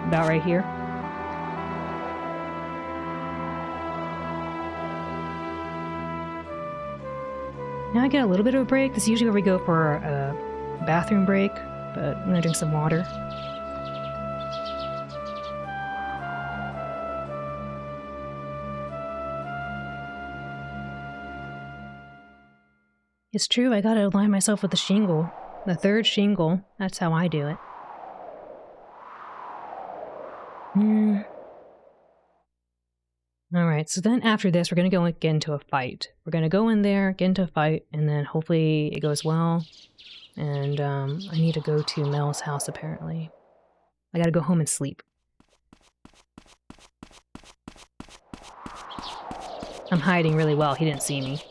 about right here. Now I get a little bit of a break. This is usually where we go for a bathroom break, but I'm gonna drink some water. It's true, I gotta align myself with the shingle. The third shingle. That's how I do it. Alright, so then after this, we're gonna go and get into a fight. We're gonna go in there, get into a fight, and then hopefully it goes well. And I need to go to Mel's house, apparently. I gotta go home and sleep. I'm hiding really well. He didn't see me.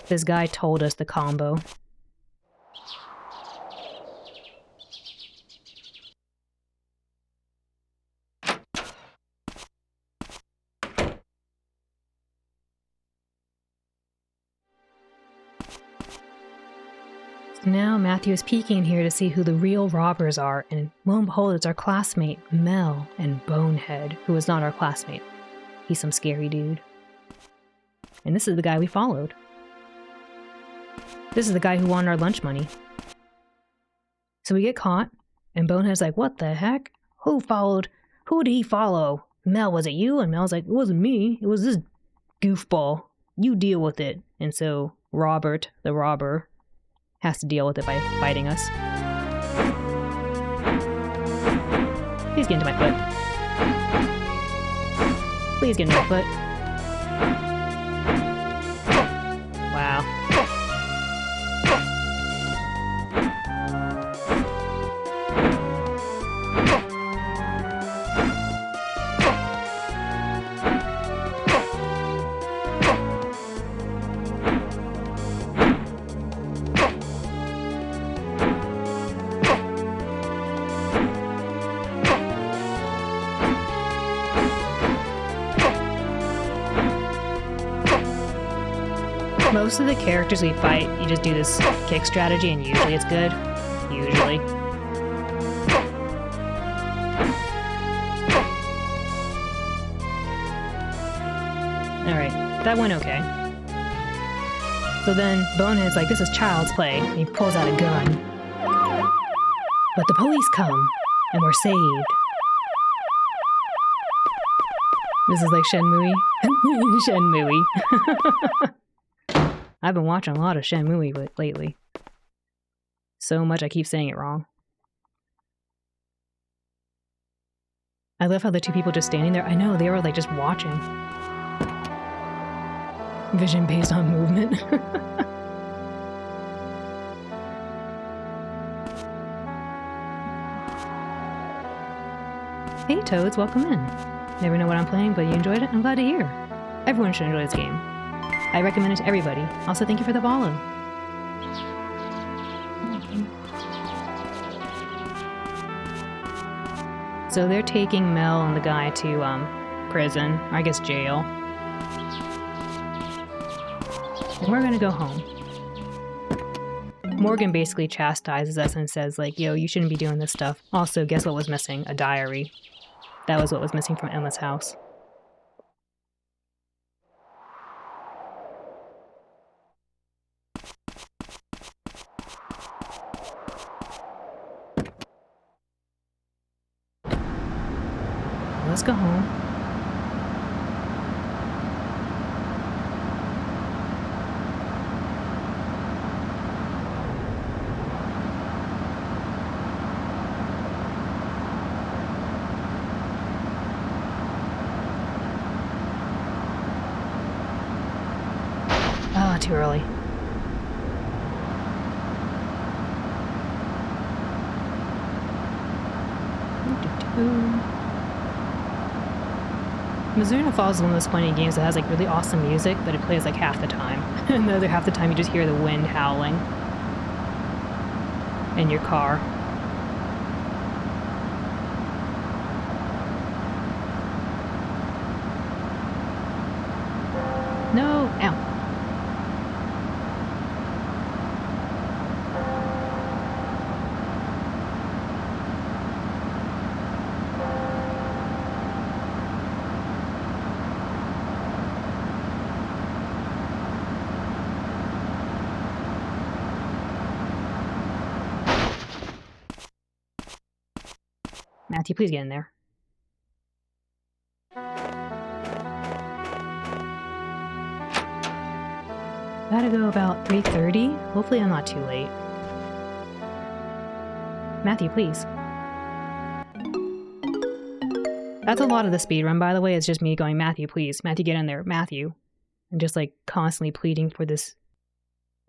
This guy told us the combo. So now Matthew is peeking here to see who the real robbers are, and lo and behold, it's our classmate, Mel, and Bonehead, who is not our classmate. He's some scary dude. And this is the guy we followed. This is the guy who wanted our lunch money. So we get caught, and Bonehead's like, what the heck? Who did he follow? Mel, was it you? And Mel's like, it wasn't me. It was this goofball. You deal with it. And so Robert, the robber, has to deal with it by fighting us. Please get into my foot. Please get into my foot. Wow. Most of the characters we fight, you just do this kick strategy and usually it's good. Usually. Alright, that went okay. So then Bonehead's like, this is child's play, and he pulls out a gun. But the police come, and we're saved. This is like Shenmue. Shenmue. I've been watching a lot of Shenmue lately. So much I keep saying it wrong. I love how the two people just standing there, I know, they were like just watching. Vision based on movement. Hey Toads, welcome in. Never know what I'm playing, but you enjoyed it? I'm glad to hear. Everyone should enjoy this game. I recommend it to everybody. Also, thank you for the follow. So they're taking Mel and the guy to prison, or I guess jail. And we're gonna go home. Morgan basically chastises us and says like, yo, you shouldn't be doing this stuff. Also, guess what was missing? A diary. That was what was missing from Emma's house. Let's go home. Ah, too early. Mizuna Falls is one of those funny games that has like really awesome music, but it plays like half the time. And the other half the time you just hear the wind howling in your car. No! Ow. Matthew, please get in there. Gotta go about 3:30. Hopefully I'm not too late. Matthew, please. That's a lot of the speedrun, by the way. It's just me going, Matthew, please. Matthew, get in there. Matthew. And just like constantly pleading for this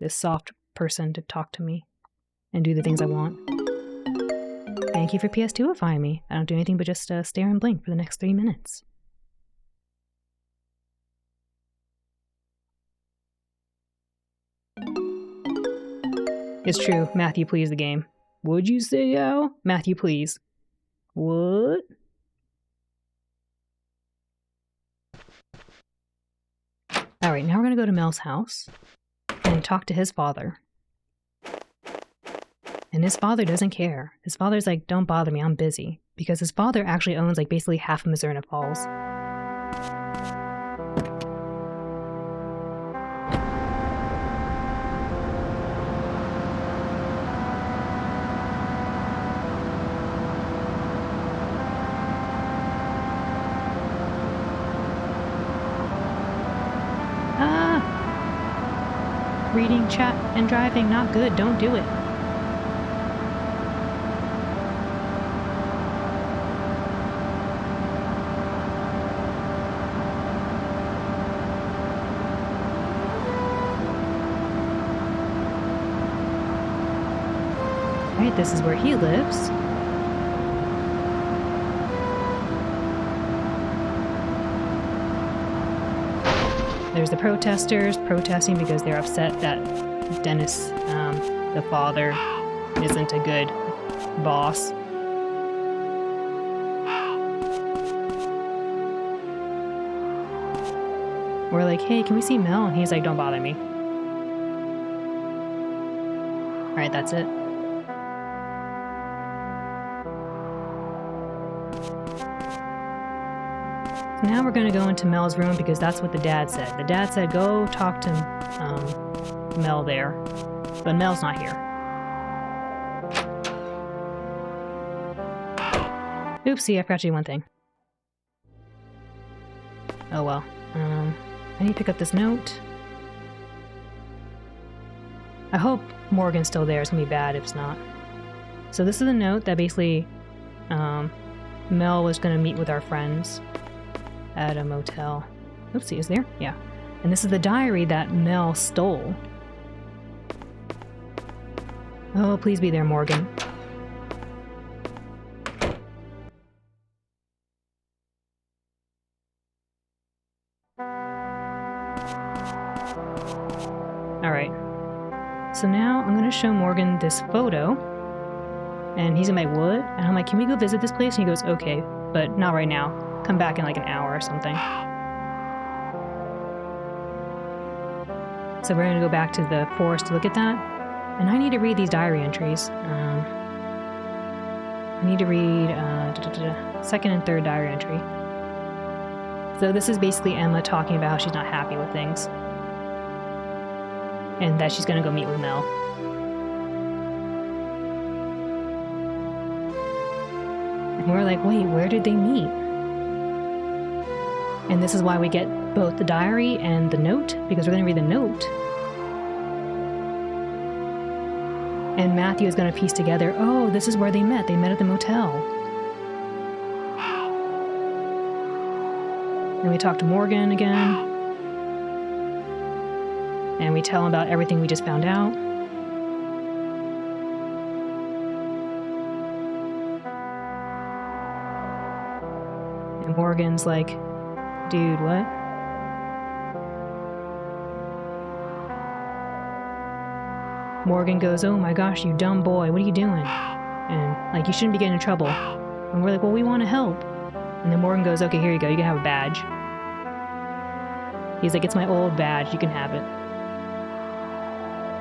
soft person to talk to me and do the things I want. Thank you for PS2ifying me. I don't do anything but just stare and blink for the next 3 minutes. It's true. Matthew, please, the game. Would you say, Al? Matthew, please. What? Alright, now we're gonna go to Mel's house and talk to his father. And his father doesn't care. His father's like, don't bother me, I'm busy. Because his father actually owns like basically half of Mizuna Falls. Reading, chat, and driving, not good. Don't do it. this is where he lives. There's the protesters protesting because they're upset that Dennis, the father, isn't a good boss. We're like, hey, can we see Mel? And he's like, don't bother me. Alright, that's it. Now we're gonna go into Mel's room because that's what the dad said. The dad said, go talk to Mel there. But Mel's not here. Oopsie, I forgot to do one thing. Oh well. I need to pick up this note. I hope Morgan's still there. It's gonna be bad if it's not. So this is a note that basically Mel was gonna meet with our friends at a motel. Oopsie, is there? Yeah. And this is the diary that Mel stole. Oh, please be there, Morgan. Alright. So now I'm gonna show Morgan this photo. And he's gonna be like, what? And I'm like, can we go visit this place? And he goes, okay, but not right now. Come back in like an hour or something. So we're gonna go back to the forest to look at that. And I need to read these diary entries. I need to read second and third diary entry. So this is basically Emma talking about how she's not happy with things. And that she's gonna go meet with Mel. And we're like, wait, where did they meet? And this is why we get both the diary and the note, because we're going to read the note. And Matthew is going to piece together, oh, this is where they met. They met at the motel. And we talk to Morgan again. And we tell him about everything we just found out. And Morgan's like, dude, what? Morgan goes, oh my gosh, you dumb boy, what are you doing? And like, you shouldn't be getting in trouble. And we're like, well, we want to help. And then Morgan goes, okay, here you go, you can have a badge. He's like, it's my old badge, you can have it.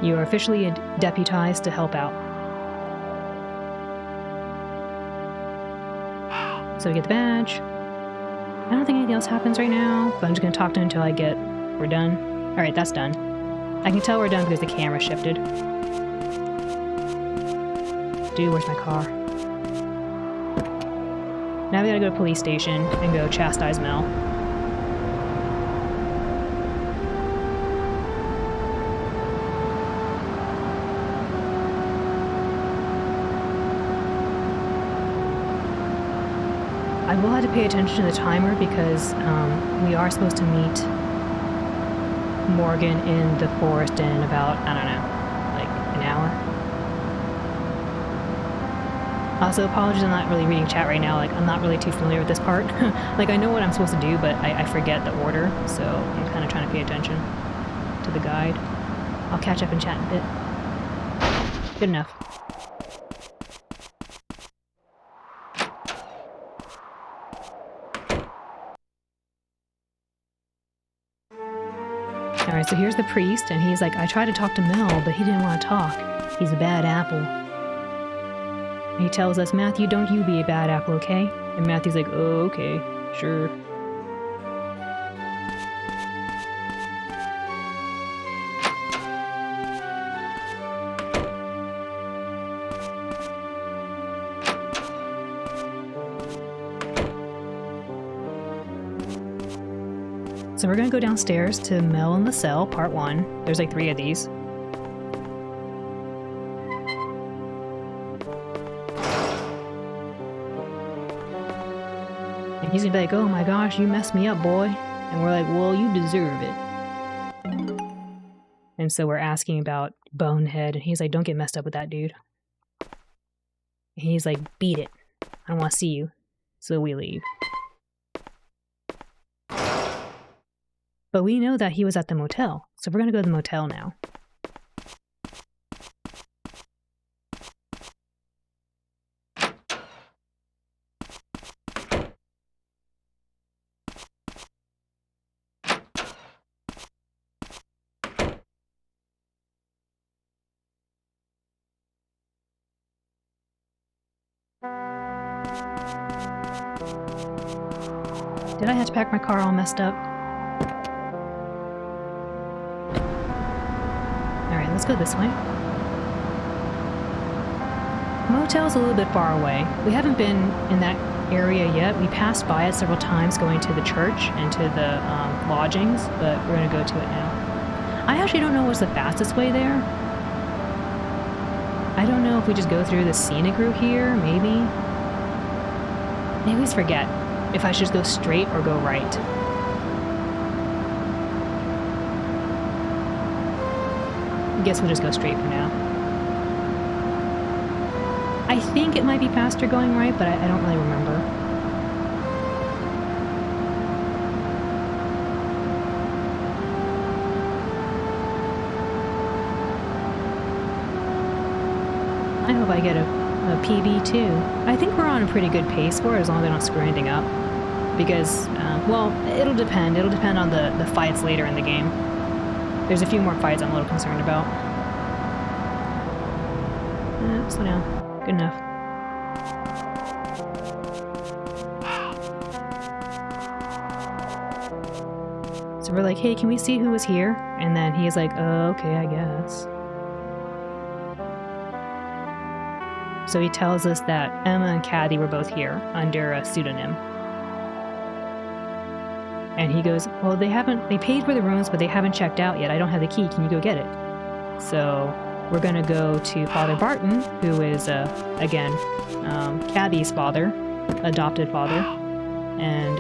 You are officially deputized to help out. So we get the badge. I don't think anything else happens right now, but I'm just going to talk to him until we're done. Alright, that's done. I can tell we're done because the camera shifted. Dude, where's my car? Now we gotta go to police station and go chastise Mel. I will have to pay attention to the timer because we are supposed to meet Morgan in the forest in about, I don't know, like an hour. Also, apologies, I'm not really reading chat right now. Like, I'm not really too familiar with this part. Like, I know what I'm supposed to do, but I forget the order, so I'm kind of trying to pay attention to the guide. I'll catch up in chat in a bit. Good enough. Alright, so here's the priest, and he's like, I tried to talk to Mel, but he didn't want to talk. He's a bad apple. And he tells us, Matthew, don't you be a bad apple, okay? And Matthew's like, oh, okay, sure. So we're gonna go downstairs to Mel in the Cell, part 1. There's like 3 of these. And he's gonna be like, oh my gosh, you messed me up, boy. And we're like, well, you deserve it. And so we're asking about Bonehead, and he's like, don't get messed up with that dude. He's like, beat it. I don't want to see you. So we leave. But we know that he was at the motel, so we're going to go to the motel now. Did I have to pack my car all messed up? Alright, let's go this way. Motel's a little bit far away. We haven't been in that area yet. We passed by it several times going to the church and to the lodgings, but we're going to go to it now. I actually don't know what's the fastest way there. I don't know if we just go through the scenic route here, maybe. I always forget if I should just go straight or go right. I guess we'll just go straight for now. I think it might be faster going right, but I don't really remember. I hope I get a PB too. I think we're on a pretty good pace for it, as long as I don't screw anything up. Because, well, it'll depend. It'll depend on the fights later in the game. There's a few more fights I'm a little concerned about. Slow down. Good enough. So we're like, hey, can we see who was here? And then he's like, oh, okay, I guess. So he tells us that Emma and Caddy were both here under a pseudonym. And he goes, well, they paid for the rooms, but they haven't checked out yet. I don't have the key. Can you go get it? So we're going to go to Father Barton, who is, again, Caddy's father, adopted father. And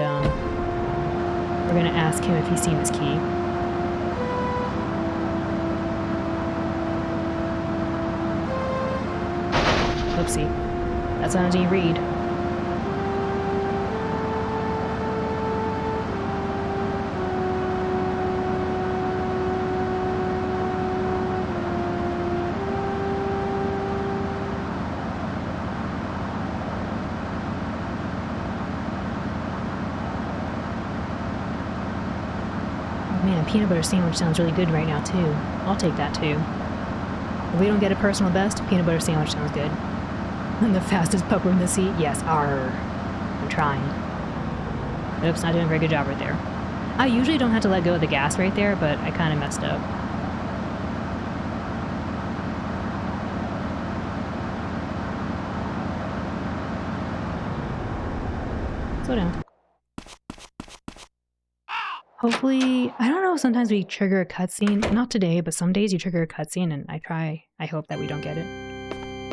we're going to ask him if he's seen his key. Oopsie. That's what I didn't read. Man, peanut butter sandwich sounds really good right now, too. I'll take that, too. If we don't get a personal best, peanut butter sandwich sounds good. And the fastest pupper in the seat? Yes, arr. I'm trying. Oops, not doing a very good job right there. I usually don't have to let go of the gas right there, but I kind of messed up. Slow down. Hopefully, I don't know, sometimes we trigger a cutscene. Not today, but some days you trigger a cutscene, and I hope that we don't get it.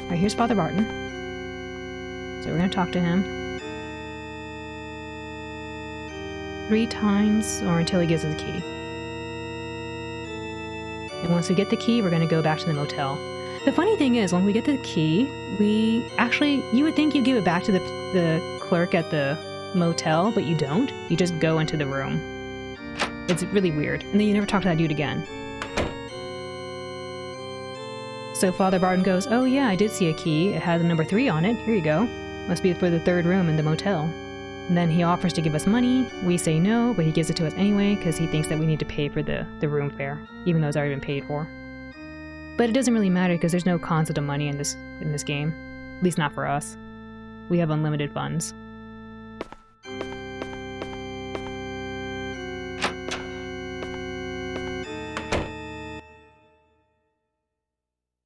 Alright, here's Father Barton. So we're going to talk to him 3 times, or until he gives us the key. And once we get the key, we're going to go back to the motel. The funny thing is, when we get the key, you would think you give it back to the clerk at the motel, but you don't. You just go into the room. It's really weird. And then you never talk to that dude again. So Father Barton goes, oh yeah, I did see a key. It has a number 3 on it. Here you go. Must be for the 3rd room in the motel. And then he offers to give us money. We say no, but he gives it to us anyway because he thinks that we need to pay for the room fare, even though it's already been paid for. But it doesn't really matter because there's no concept of money in this game. At least not for us. We have unlimited funds.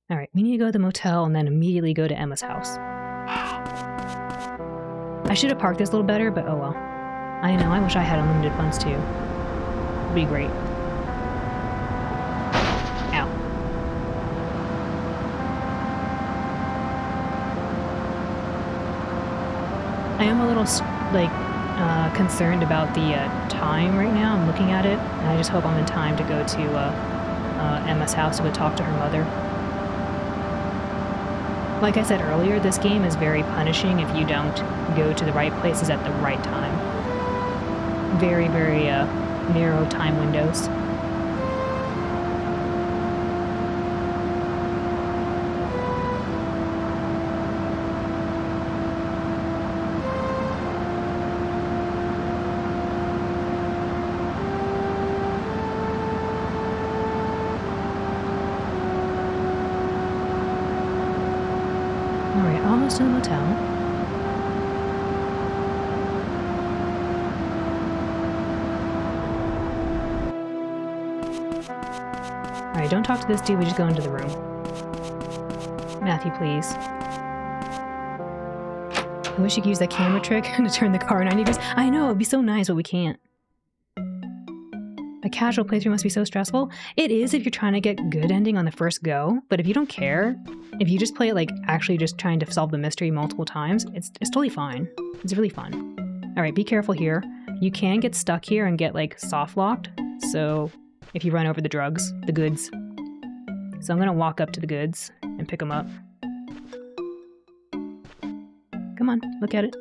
Alright, we need to go to the motel and then immediately go to Emma's house. I should have parked this a little better, but oh well. I know, I wish I had unlimited funds too. It'd be great. Ow. I am a little, concerned about the time right now. I'm looking at it, and I just hope I'm in time to go to Emma's house to go talk to her mother. Like I said earlier, this game is very punishing if you don't go to the right places at the right time. Very, very narrow time windows. Alright, almost to the motel. Alright, don't talk to this dude, we just go into the room. Matthew, please. I wish you could use that camera trick to turn the car 90 degrees. I know, it'd be so nice, but we can't. A casual playthrough must be so stressful. It is if you're trying to get good ending on the first go, but if you don't care, if you just play it like actually just trying to solve the mystery multiple times, it's totally fine. It's really fun. Alright, be careful here. You can get stuck here and get like soft locked, so if you run over the drugs, the goods. So I'm gonna walk up to the goods and pick them up. Come on, look at it.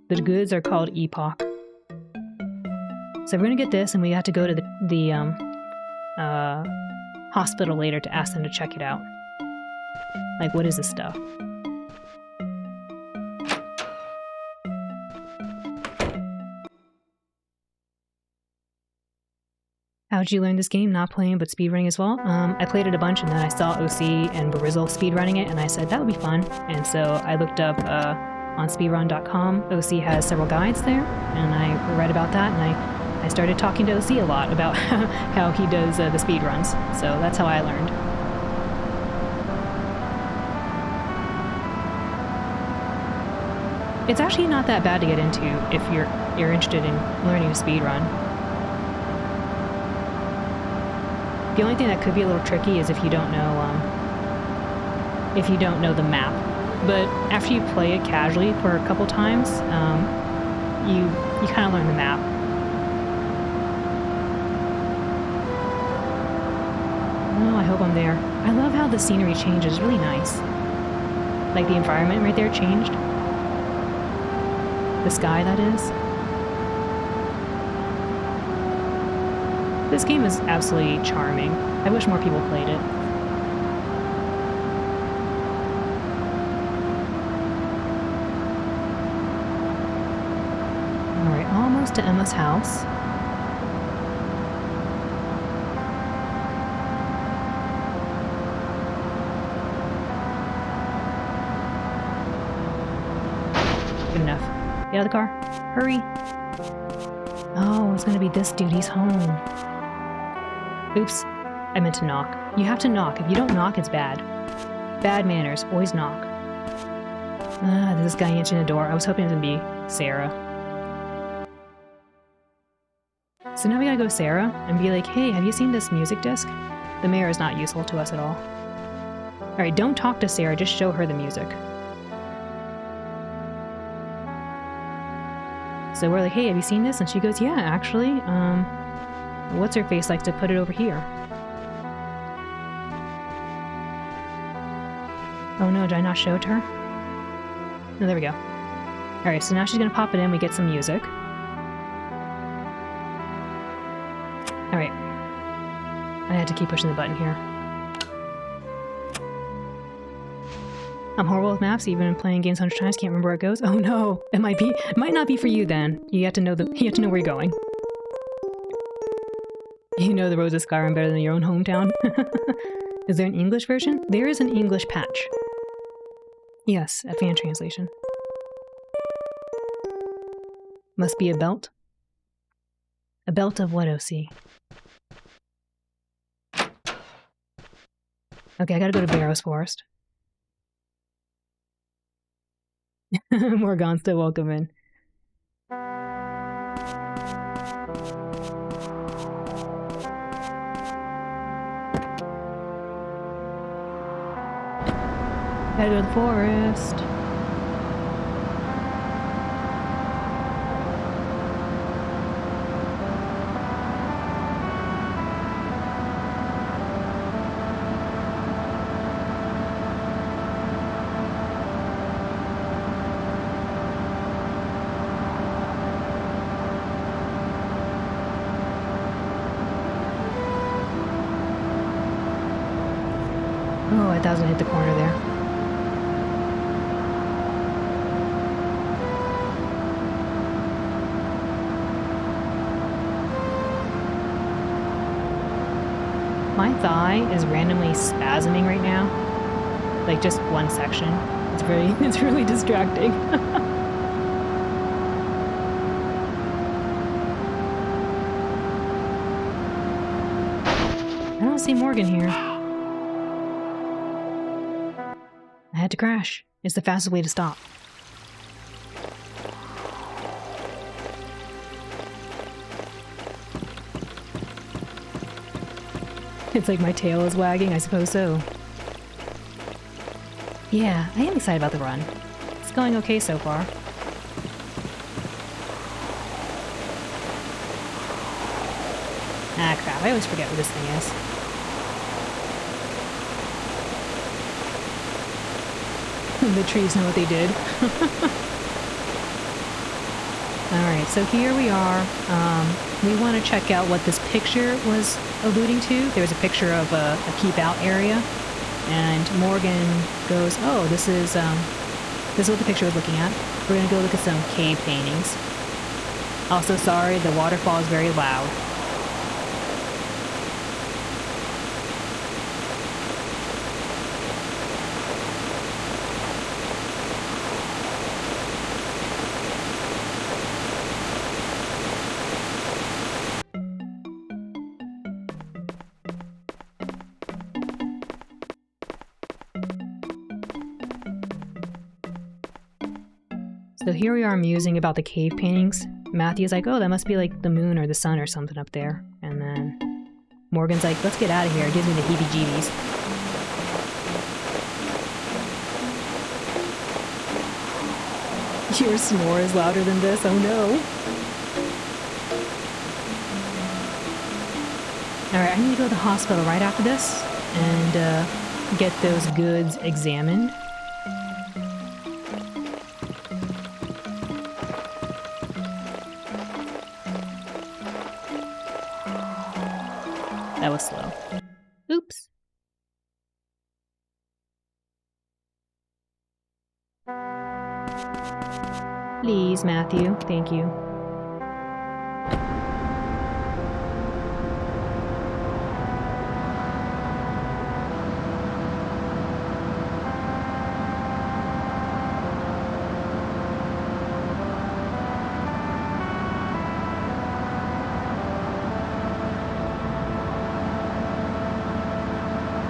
The goods are called Epoch. So we're gonna get this, and we have to go to the hospital later to ask them to check it out. Like, what is this stuff? How'd you learn this game? Not playing, but speedrunning as well? I played it a bunch, and then I saw OC and Barizzle speedrunning it, and I said, that would be fun. And so I looked up on speedrun.com. OC has several guides there, and I read about that, and I started talking to OC a lot about how he does the speedruns. So that's how I learned. It's actually not that bad to get into if you're interested in learning to speedrun. The only thing that could be a little tricky is if you don't know the map. But after you play it casually for a couple times, you kind of learn the map. Oh, I hope I'm there. I love how the scenery changes. It's really nice. Like the environment right there changed. The sky, that is. This game is absolutely charming. I wish more people played it. Alright, almost to Emma's house. Good enough. Get out of the car. Hurry. Oh, it's gonna be this dude. He's home. Oops. I meant to knock. You have to knock. If you don't knock, it's bad. Bad manners. Always knock. There's this guy answering the door. I was hoping it was gonna be Sarah. So now we gotta go to Sarah and be like, hey, have you seen this music disc? The mayor is not useful to us at all. Alright, don't talk to Sarah. Just show her the music. So we're like, hey, have you seen this? And she goes, yeah, actually. What's her face likes to put it over here. Oh no, did I not show it to her? No, there we go. Alright, so now she's gonna pop it in, we get some music. Alright. I had to keep pushing the button here. I'm horrible with maps, even playing games 100 times, can't remember where it goes. Oh no, it might not be for you then. You have to know where you're going. You know the roads of Skyrim better than your own hometown. Is there an English version? There is an English patch. Yes, a fan translation. Must be a belt. A belt of what, OC? Okay, I gotta go to Barrows Forest. Morgan's still welcome in. Gotta go to the forest. that was gonna hit the corner there. My thigh is randomly spasming right now. Like just one section. It's really distracting. I don't see Morgan here. I had to crash. It's the fastest way to stop. It's like my tail is wagging, I suppose so. Yeah, I am excited about the run. It's going okay so far. Ah, crap, I always forget what this thing is. The trees know what they did. Alright, so here we are. We want to check out what this picture was alluding to. There was a picture of a keep out area, and Morgan goes, oh, this is what the picture was looking at. We're going to go look at some cave paintings. Also, sorry, the waterfall is very loud. So here we are musing about the cave paintings. Matthew's like, oh, that must be like the moon or the sun or something up there. And then Morgan's like, let's get out of here. It gives me the heebie-jeebies. Your snore is louder than this, oh no. Alright, I need to go to the hospital right after this and get those goods examined. That was slow. Oops. Please, Matthew. Thank you.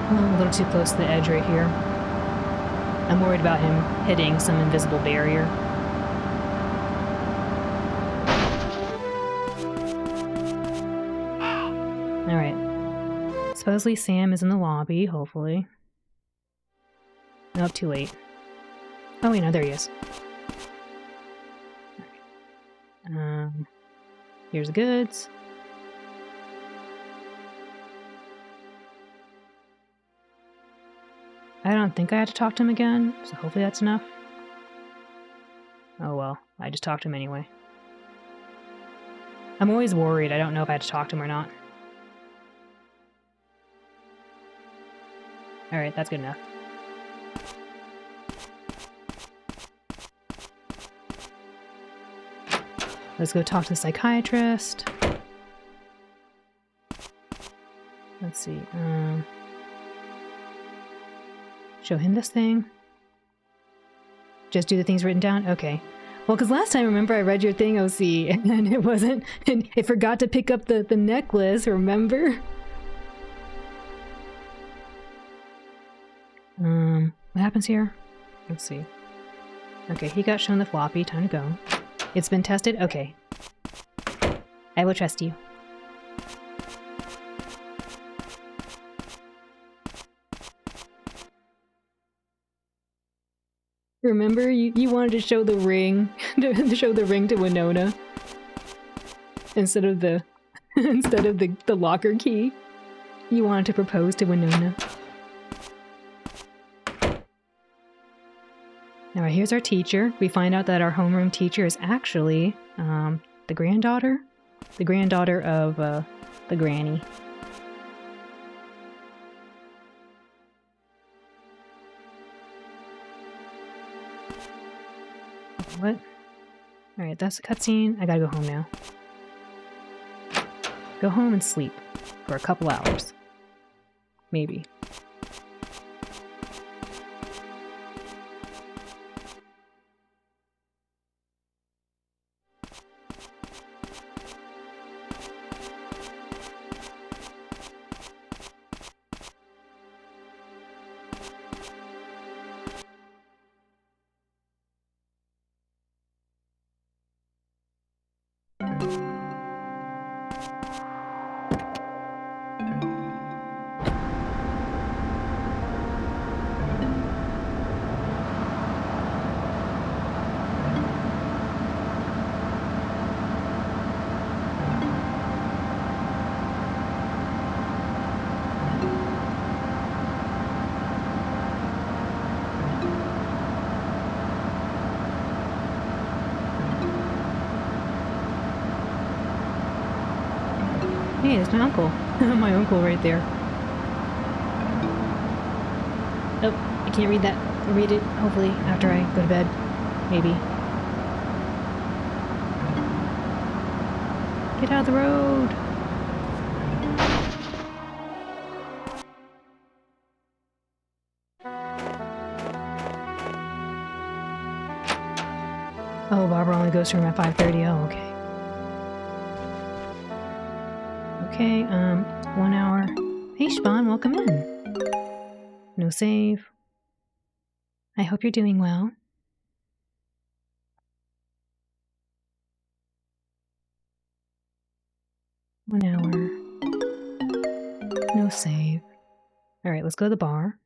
I'm a little too close to the edge right here. I'm worried about him hitting some invisible barrier. Alright. Supposedly Sam is in the lobby, hopefully. Nope, too late. Oh wait, no, there he is. Here's the goods. I don't think I had to talk to him again, so hopefully that's enough. Oh well, I just talked to him anyway. I'm always worried. I don't know if I had to talk to him or not. Alright, that's good enough. Let's go talk to the psychiatrist. Let's see. Show him this thing. Just do the things written down? Okay. Well, because last time, remember, I read your thing, OC, and it wasn't... And it forgot to pick up the necklace, remember? What happens here? Let's see. Okay, he got shown the floppy. Time to go. It's been tested? Okay. I will trust you. Remember, you wanted to show the ring, to show the ring to Winona instead of the locker key. You wanted to propose to Winona. Alright, here's our teacher. We find out that our homeroom teacher is actually the granddaughter of the granny. What? Alright, that's the cutscene. I gotta go home now. Go home and sleep for a couple hours. Maybe. Hey, it's my uncle. My uncle right there. Oh, I can't read that. I'll read it, hopefully, after I go to bed. Maybe. Get out of the road! Oh, Barbara only goes to room at 5:30. Oh, okay. Okay, 1 hour. Hey, Siobhan, welcome in. No save. I hope you're doing well. One hour. No save. Alright, let's go to the bar.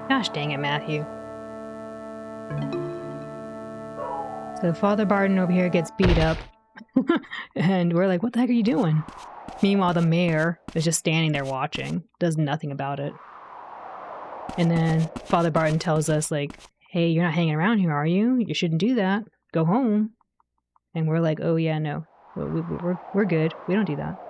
Gosh dang it, Matthew. So Father Barton over here gets beat up. And we're like, what the heck are you doing? Meanwhile, the mayor is just standing there watching. Does nothing about it. And then Father Barton tells us, like, hey, you're not hanging around here, are you? You shouldn't do that. Go home. And we're like, oh yeah, no. We're good. We don't do that.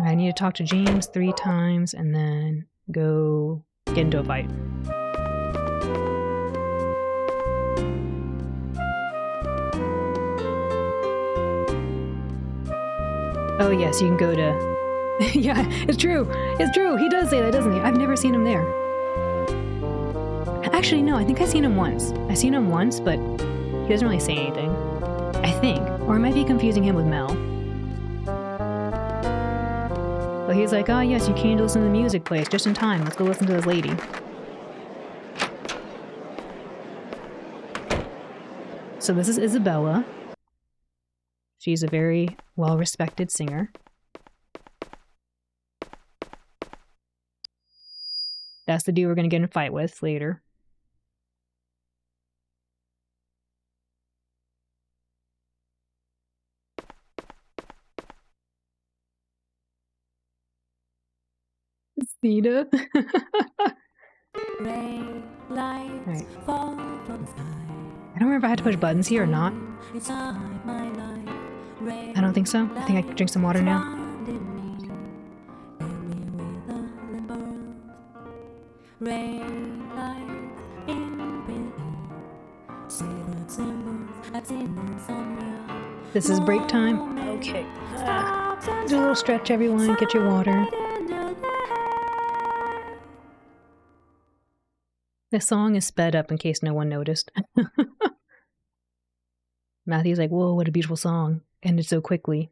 I need to talk to James 3 times and then go get into a fight. Oh yes, you can go to... Yeah, it's true. It's true. He does say that, doesn't he? I've never seen him there. Actually, no, I think I've seen him once. I've seen him once, but he doesn't really say anything. I think. Or I might be confusing him with Mel. But he's like, oh yes, you came to listen to the music place just in time. Let's go listen to this lady. So this is Isabella. She's a very well-respected singer. That's the dude we're going to get in a fight with later. Sita. Right. I don't remember if I had to push buttons here or not. I don't think so. I think I can drink some water now. This is break time? Okay. Do a little stretch, everyone. Get your water. This song is sped up in case no one noticed. Matthew's like, whoa, what a beautiful song. Ended so quickly.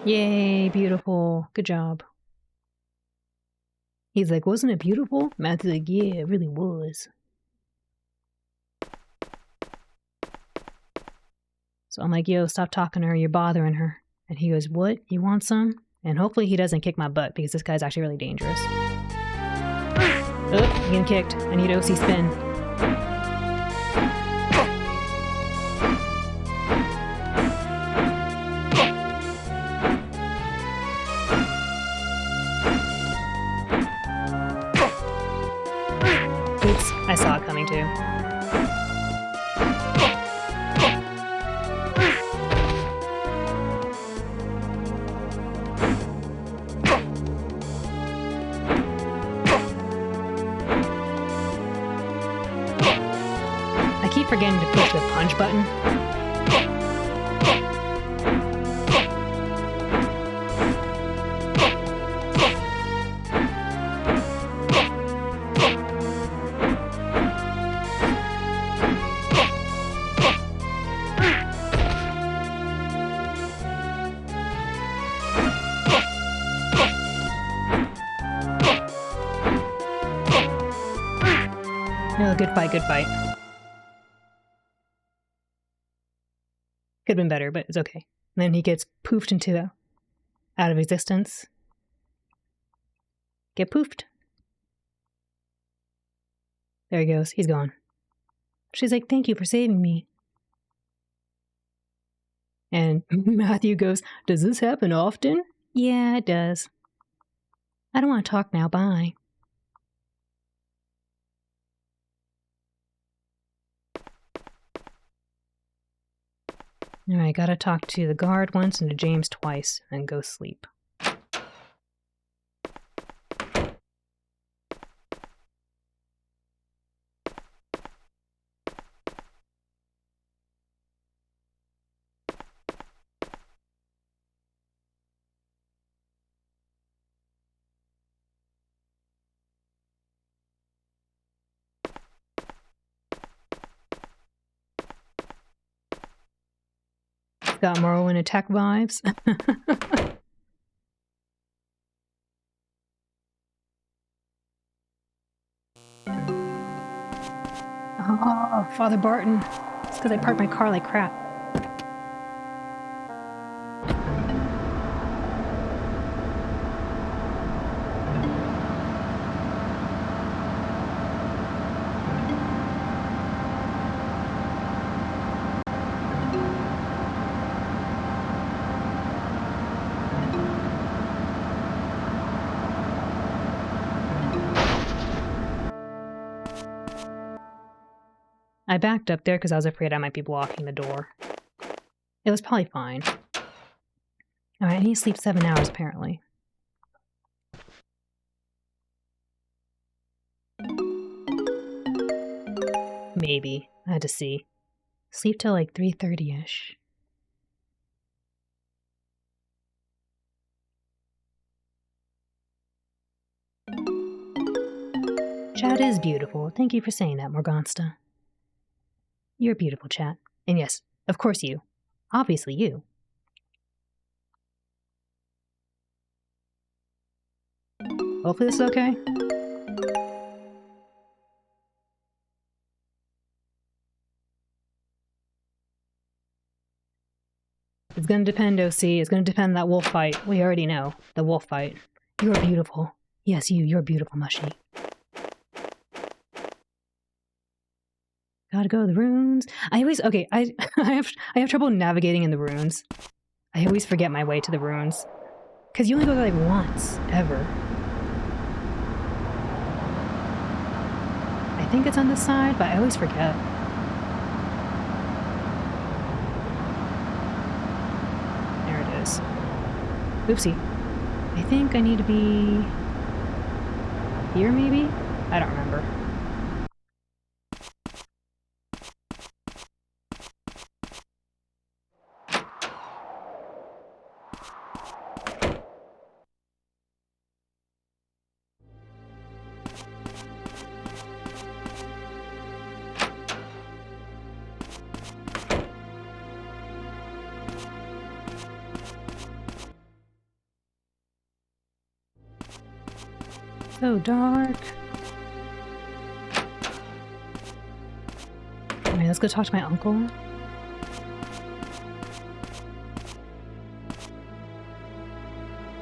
Yay, beautiful. Good job. He's like, wasn't it beautiful? Matthew's like, yeah, it really was. So I'm like, yo, stop talking to her. You're bothering her. And he goes, what? You want some? And hopefully he doesn't kick my butt because this guy's actually really dangerous. Oh, I'm getting kicked. I need OC spin. Oops, I saw it coming too. I keep forgetting to push the punch button. No, good fight, good fight. Could have been better, but it's okay. And then he gets poofed into out of existence. Get poofed. There he goes. He's gone. She's like, thank you for saving me. And Matthew goes, does this happen often? Yeah, it does. I don't want to talk now. Bye. Alright, gotta talk to the guard once and to James twice, and go sleep. Got Morrowind attack vibes. Oh, Father Barton. It's because I parked my car like crap. I backed up there because I was afraid I might be blocking the door. It was probably fine. Alright, I need to sleep 7 hours apparently. Maybe. I had to see. Sleep till like 3:30ish. Chat is beautiful. Thank you for saying that, Morgansta. You're beautiful, chat. And yes, of course you. Obviously you. Hopefully this is okay. It's gonna depend, OC. It's gonna depend on that wolf fight. We already know. The wolf fight. You're beautiful. Yes, you're beautiful, Mushy. Gotta go to the runes. I have trouble navigating in the runes. I always forget my way to the runes. Cause you only go there like once, ever. I think it's on this side, but I always forget. There it is. Oopsie. I think I need to be here, maybe? I don't remember. so dark. Alright, let's go talk to my uncle.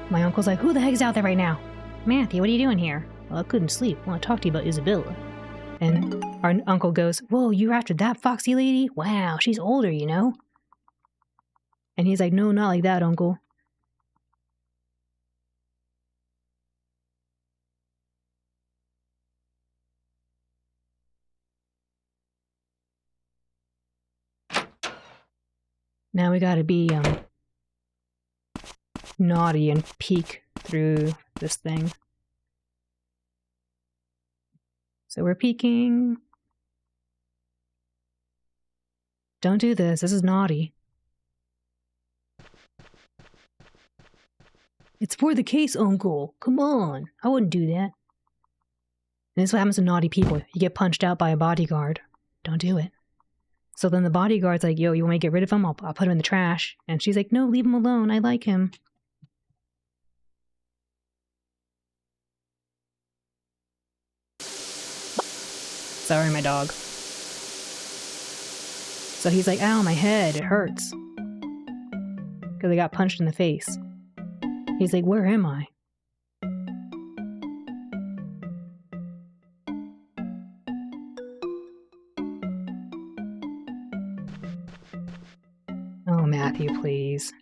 My uncle's like, who the heck's out there right now? Matthew, what are you doing here? Well, I couldn't sleep. I want to talk to you about Isabella. And our uncle goes, whoa, you're after that foxy lady? Wow, she's older, you know? And he's like, no, not like that, uncle. Now we gotta be, naughty and peek through this thing. So we're peeking. Don't do this. This is naughty. It's for the case, uncle. Come on. I wouldn't do that. And this is what happens to naughty people. You get punched out by a bodyguard. Don't do it. So then the bodyguard's like, yo, you want me to get rid of him? I'll put him in the trash. And she's like, no, leave him alone. I like him. Sorry, my dog. So he's like, ow, my head, it hurts. Because I got punched in the face. He's like, where am I? Oh, Matthew, please.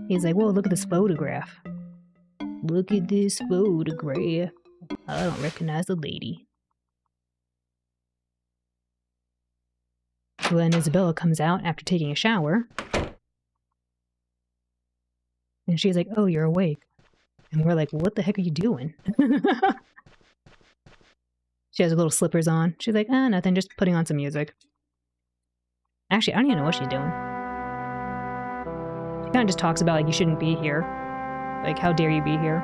He's like, whoa, look at this photograph. Look at this photograph. I don't recognize the lady. So then Isabella comes out after taking a shower. And she's like, oh, you're awake. And we're like, what the heck are you doing? She has her little slippers on. She's like, nothing, just putting on some music. Actually, I don't even know what she's doing. She kind of just talks about, like, you shouldn't be here. Like, how dare you be here?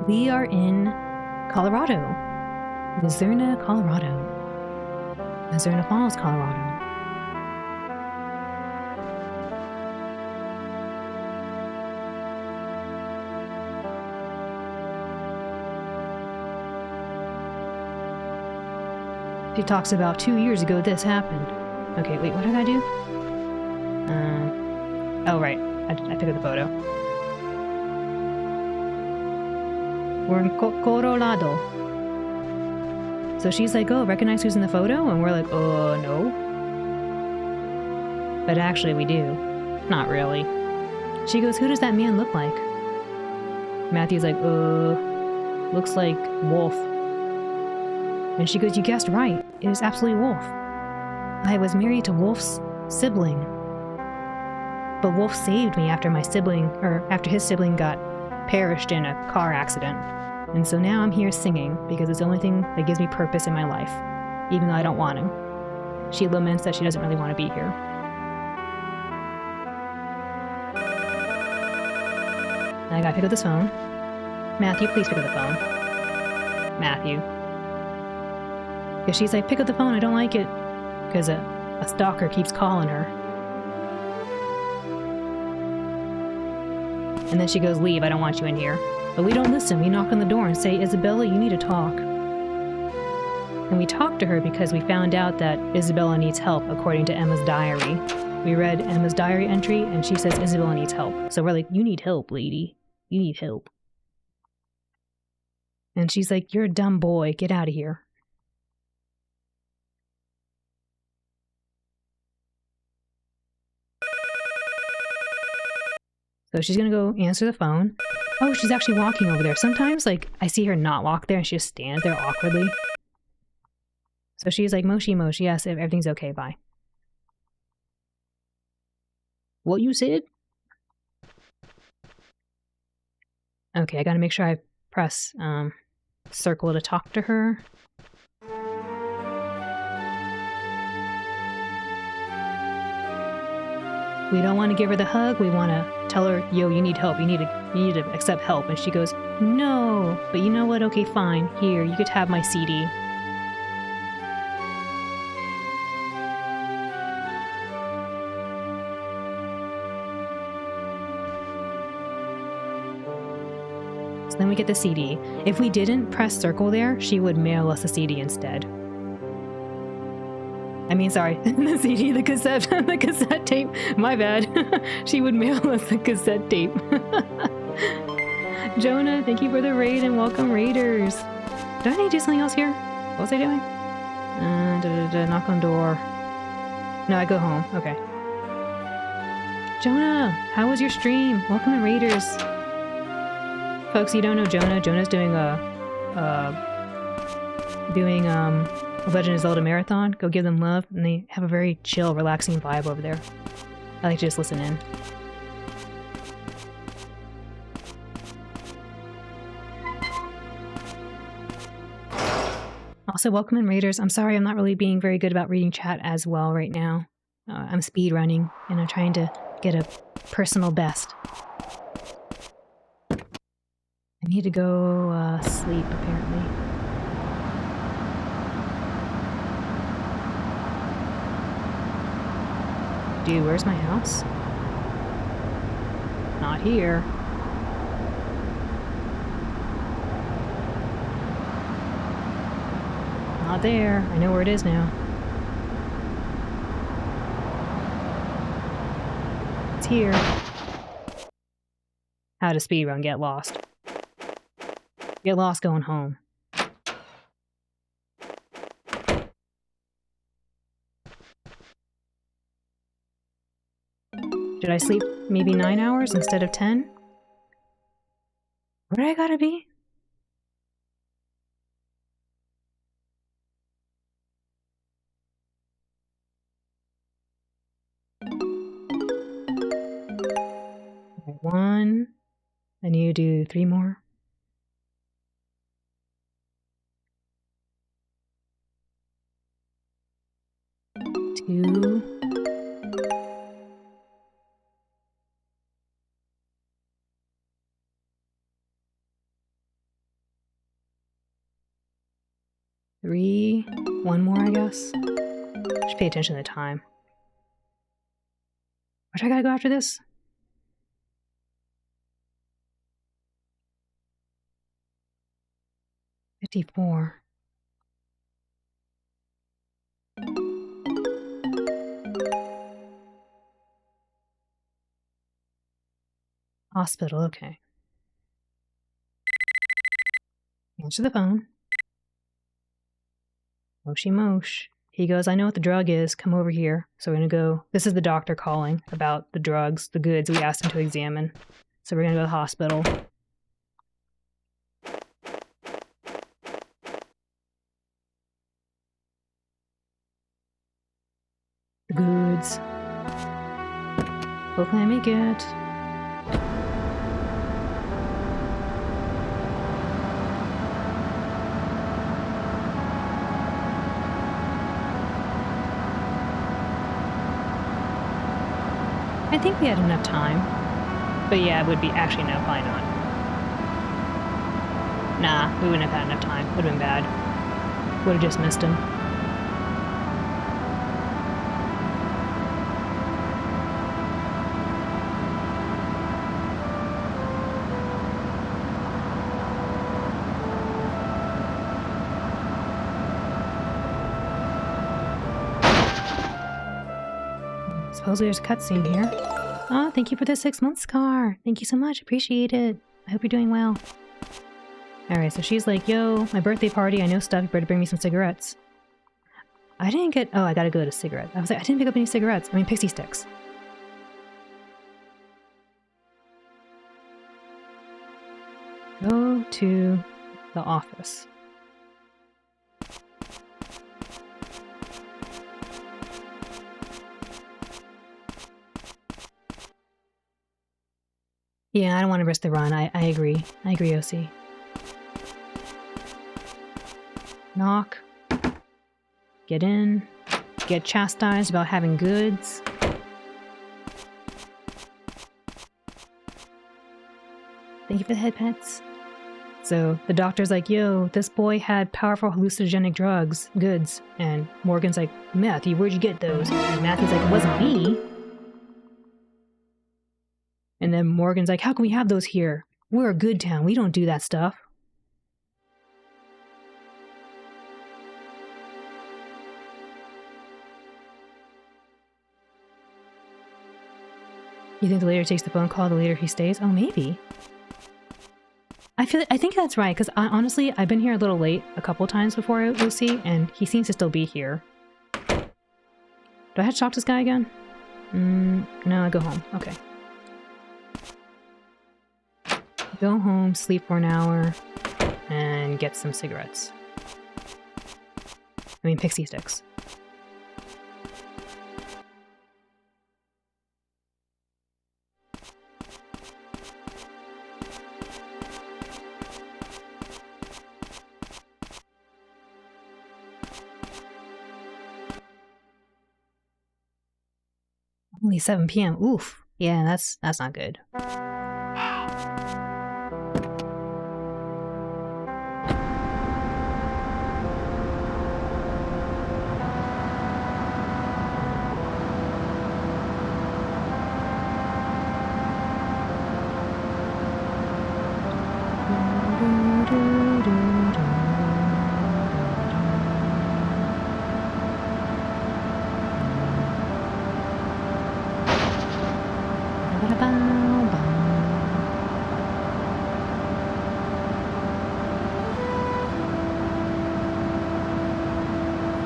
We are in Colorado. Missouri, Colorado. Missouri Falls, Colorado. She talks about 2 years ago this happened. Okay, wait, what did I do? Oh, right. I picked up the photo. We're in Colorado. So she's like, oh, recognize who's in the photo? And we're like, oh, no. But actually we do. Not really. She goes, who does that man look like? Matthew's like, looks like Wolf. And she goes, you guessed right. It is absolutely Wolf. I was married to Wolf's sibling. But Wolf saved me after after his sibling got perished in a car accident. And so now I'm here singing because it's the only thing that gives me purpose in my life, even though I don't want to. She laments that she doesn't really want to be here. I gotta pick up this phone. Matthew, please pick up the phone. Matthew. Because she's like, pick up the phone, I don't like it. Because a stalker keeps calling her. And then she goes, leave, I don't want you in here. But we don't listen. We knock on the door and say, Isabella, you need to talk. And we talk to her because we found out that Isabella needs help, according to Emma's diary. We read Emma's diary entry, and she says Isabella needs help. So we're like, you need help, lady. You need help. And she's like, you're a dumb boy. Get out of here. So she's gonna go answer the phone. Oh, she's actually walking over there. Sometimes, like, I see her not walk there and she just stands there awkwardly. So she's like, Moshi, yes, everything's okay, bye. What you said? Okay, I gotta make sure I press circle to talk to her. We don't want to give her the hug. We want to tell her, yo, you need help. You need to accept help. And she goes, no. But you know what? Okay, fine. Here, you could have my CD. So then we get the CD. If we didn't press circle there, she would mail us a CD instead. I mean, sorry, the CD, the cassette tape. My bad. She would mail us the cassette tape. Jonah, thank you for the raid and welcome raiders. Do I need to do something else here? What was I doing? Knock on door. No, I go home. Okay. Jonah, how was your stream? Welcome to raiders. Folks, you don't know Jonah. Jonah's doing a Legend of Zelda marathon. Go give them love, and they have a very chill, relaxing vibe over there. I like to just listen in. Also, welcome in raiders. I'm sorry I'm not really being very good about reading chat as well right now. I'm speed running, and I'm trying to get a personal best. I need to go sleep, apparently. Dude, where's my house? Not here. Not there. I know where it is now. It's here. How to speedrun get lost. Get lost going home. Should I sleep maybe 9 hours instead of 10? Where do I gotta be? One. I need to do 3 more. 2. 3. 1 more, I guess. Should pay attention to the time. Where do I gotta go after this? $54. Hospital, okay. Answer the phone. Moshy mosh. He goes, I know what the drug is. Come over here. So we're gonna go. This is the doctor calling about the drugs, the goods we asked him to examine. So we're gonna go to the hospital. The goods. Hopefully I make it. I think we had enough time. But yeah, it would be actually no, probably not. Nah, we wouldn't have had enough time. Would have been bad. Would have just missed him. Supposedly there's a cutscene here. Oh, thank you for the 6 months car. Thank you so much. Appreciate it. I hope you're doing well. Alright, so she's like, yo, my birthday party. I know stuff. You better bring me some cigarettes. I didn't get... Oh, I gotta go to cigarette. I was like, I didn't pick up any cigarettes. I mean, pixie sticks. Go to the office. Yeah, I don't want to risk the run. I agree. I agree, OC. Knock. Get in. Get chastised about having goods. Thank you for the head pets. So the doctor's like, yo, this boy had powerful hallucinogenic drugs, goods. And Morgan's like, Matthew, where'd you get those? And Matthew's like, it wasn't me. And then Morgan's like, how can we have those here? We're a good town. We don't do that stuff. You think the later takes the phone call, the later he stays? Oh, maybe. I think that's right, because honestly, I've been here a little late a couple times before, you'll see, and he seems to still be here. Do I have to talk to this guy again? No, I go home. Okay. Go home, sleep for an hour, and get some cigarettes. I mean, pixie sticks. Only 7 p.m. Oof. Yeah, that's not good.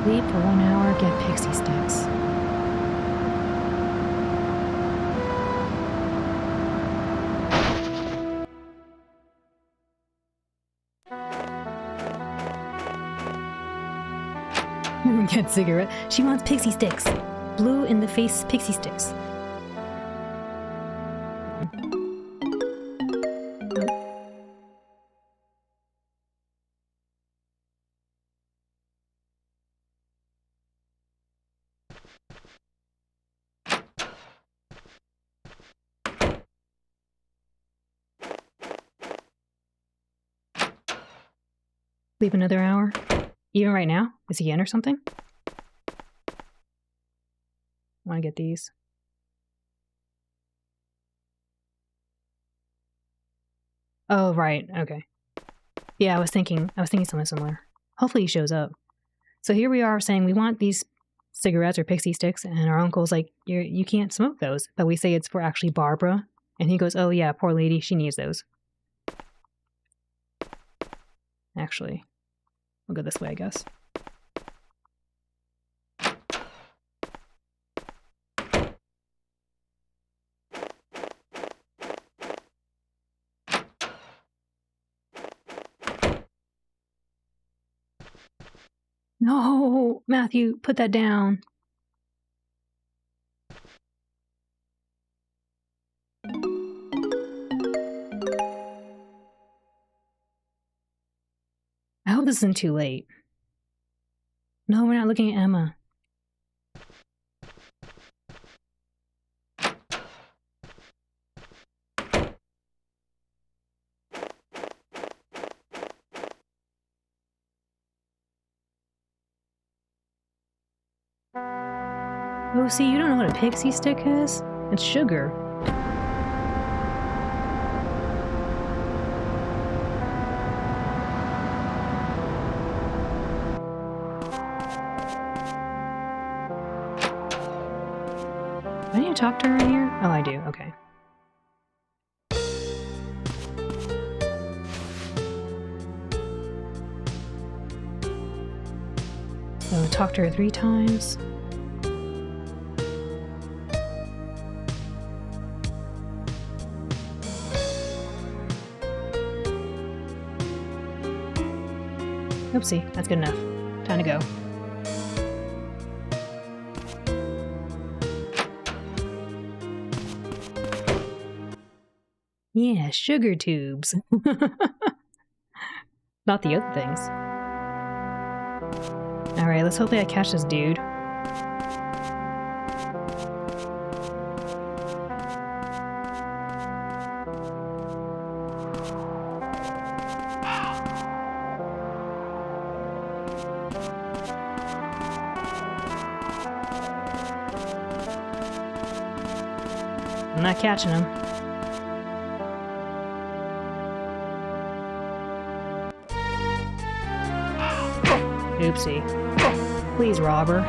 Sleep for 1 hour, get pixie sticks. Get cigarette. She wants pixie sticks. Blue in the face pixie sticks. Sleep another hour? Even right now? Is he in or something? I want to get these. Oh, right. Okay. Yeah, I was thinking something similar. Hopefully he shows up. So here we are saying we want these cigarettes or pixie sticks, and our uncle's like, you can't smoke those. But we say it's for actually Barbara. And he goes, oh yeah, poor lady, she needs those. Actually, we'll go this way, I guess. No, Matthew, put that down. I hope this isn't too late. No, we're not looking at Emma. Oh, see, you don't know what a pixie stick is? It's sugar. Do I need to talk to her in here? Oh, I do. Okay. So talk to her 3 times. Oopsie, that's good enough. Time to go. Yeah, sugar tubes. Not the other things. Alright, let's hopefully I catch this dude. I'm not catching him. Oopsie. Please, robber.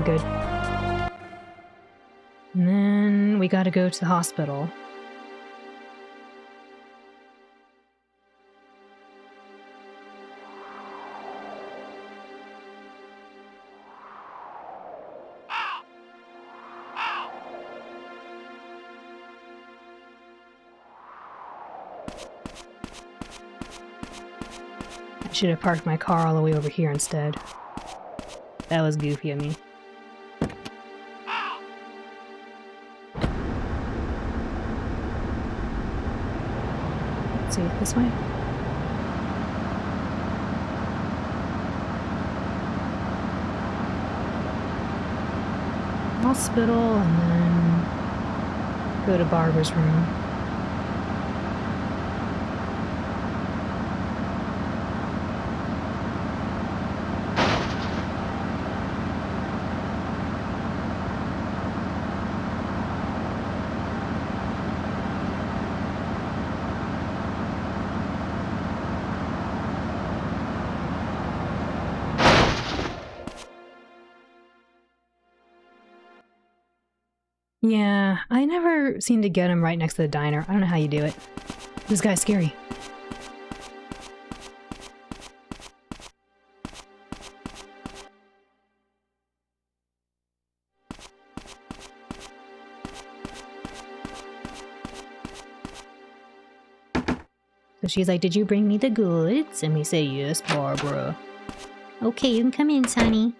Good. And then we gotta go to the hospital. I should have parked my car all the way over here instead. That was goofy of me. Let's see, this way? Hospital, and then go to Barbara's room. Yeah, I never seem to get him right next to the diner. I don't know how you do it. This guy's scary. So she's like, "Did you bring me the goods?" And we say, "Yes, Barbara." "Okay, you can come in, Sonny."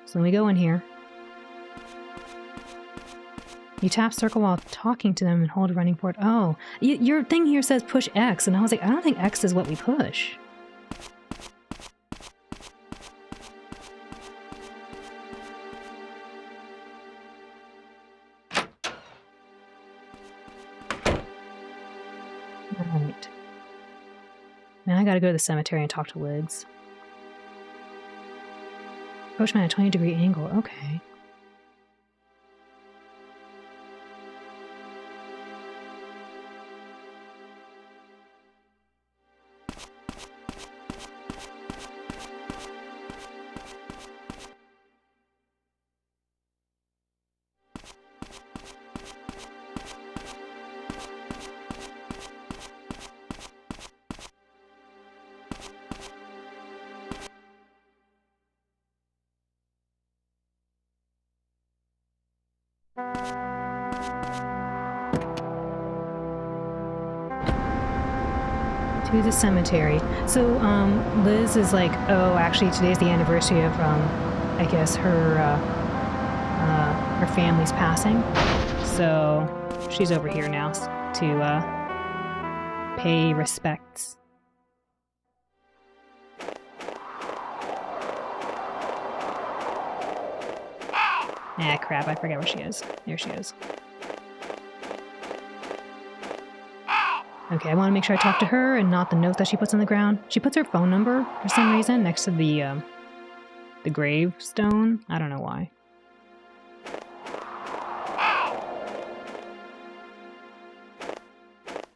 So we go in here. You tap circle while talking to them and hold running forward. Oh, your thing here says push X, and I was like, I don't think X is what we push. Alright. Now I gotta go to the cemetery and talk to Lids. Approach man at a 20-degree angle. Okay. To the cemetery. So, Liz is like, oh, actually today's the anniversary of, I guess her family's passing. So, she's over here now to, pay respects. Ah, crap, I forget where she is. There she is. Okay, I want to make sure I talk to her and not the note that she puts on the ground. She puts her phone number for some reason next to the gravestone. I don't know why.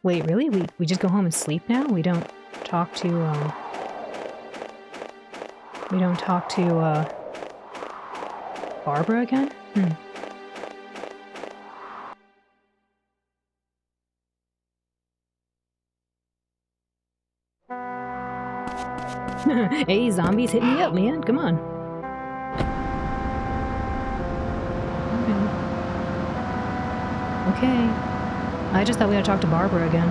Wait, really? We just go home and sleep now? We don't talk to Barbara again? Hey, zombies, hit me up, man. Come on. Okay. I just thought we had to talk to Barbara again.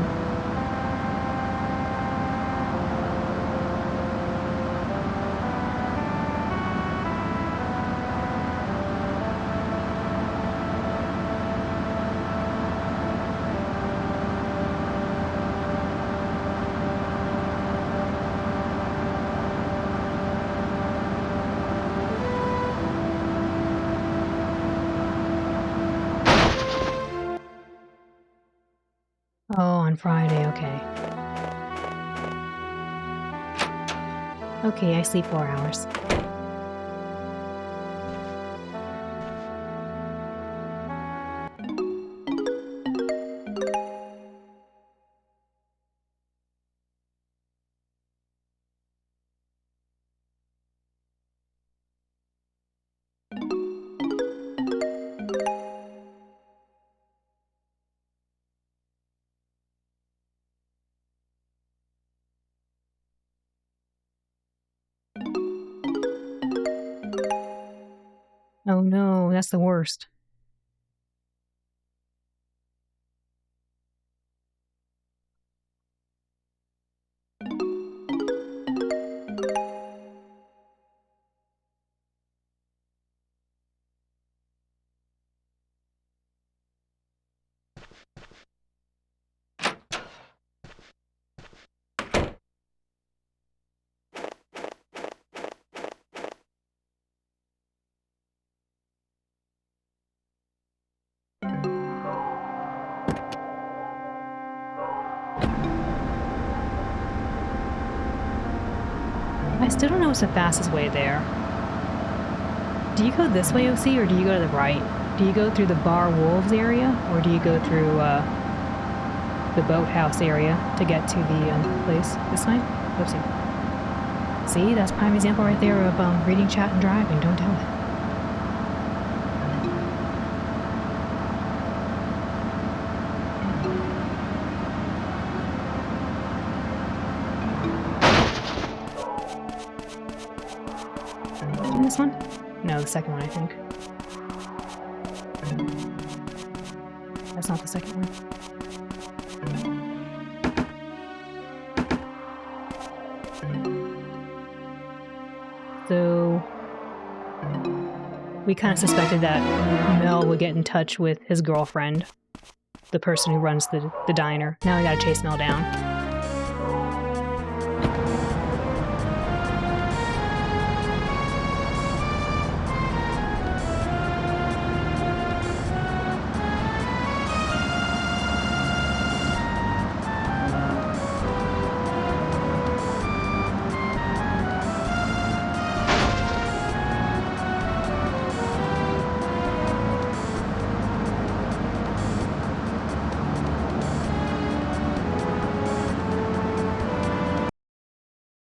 Oh, on Friday, okay. Okay, I sleep 4 hours. Oh no, that's the worst. I still don't know what's the fastest way there. Do you go this way, OC, or do you go to the right? Do you go through the Bar Wolves area, or do you go through the boathouse area to get to the place this time? Oopsie. See, that's prime example right there of reading chat and driving. Don't do it. In this one? No, the second one, I think. That's not the second one. So we kind of suspected that Mel would get in touch with his girlfriend, the person who runs the diner. Now we gotta chase Mel down.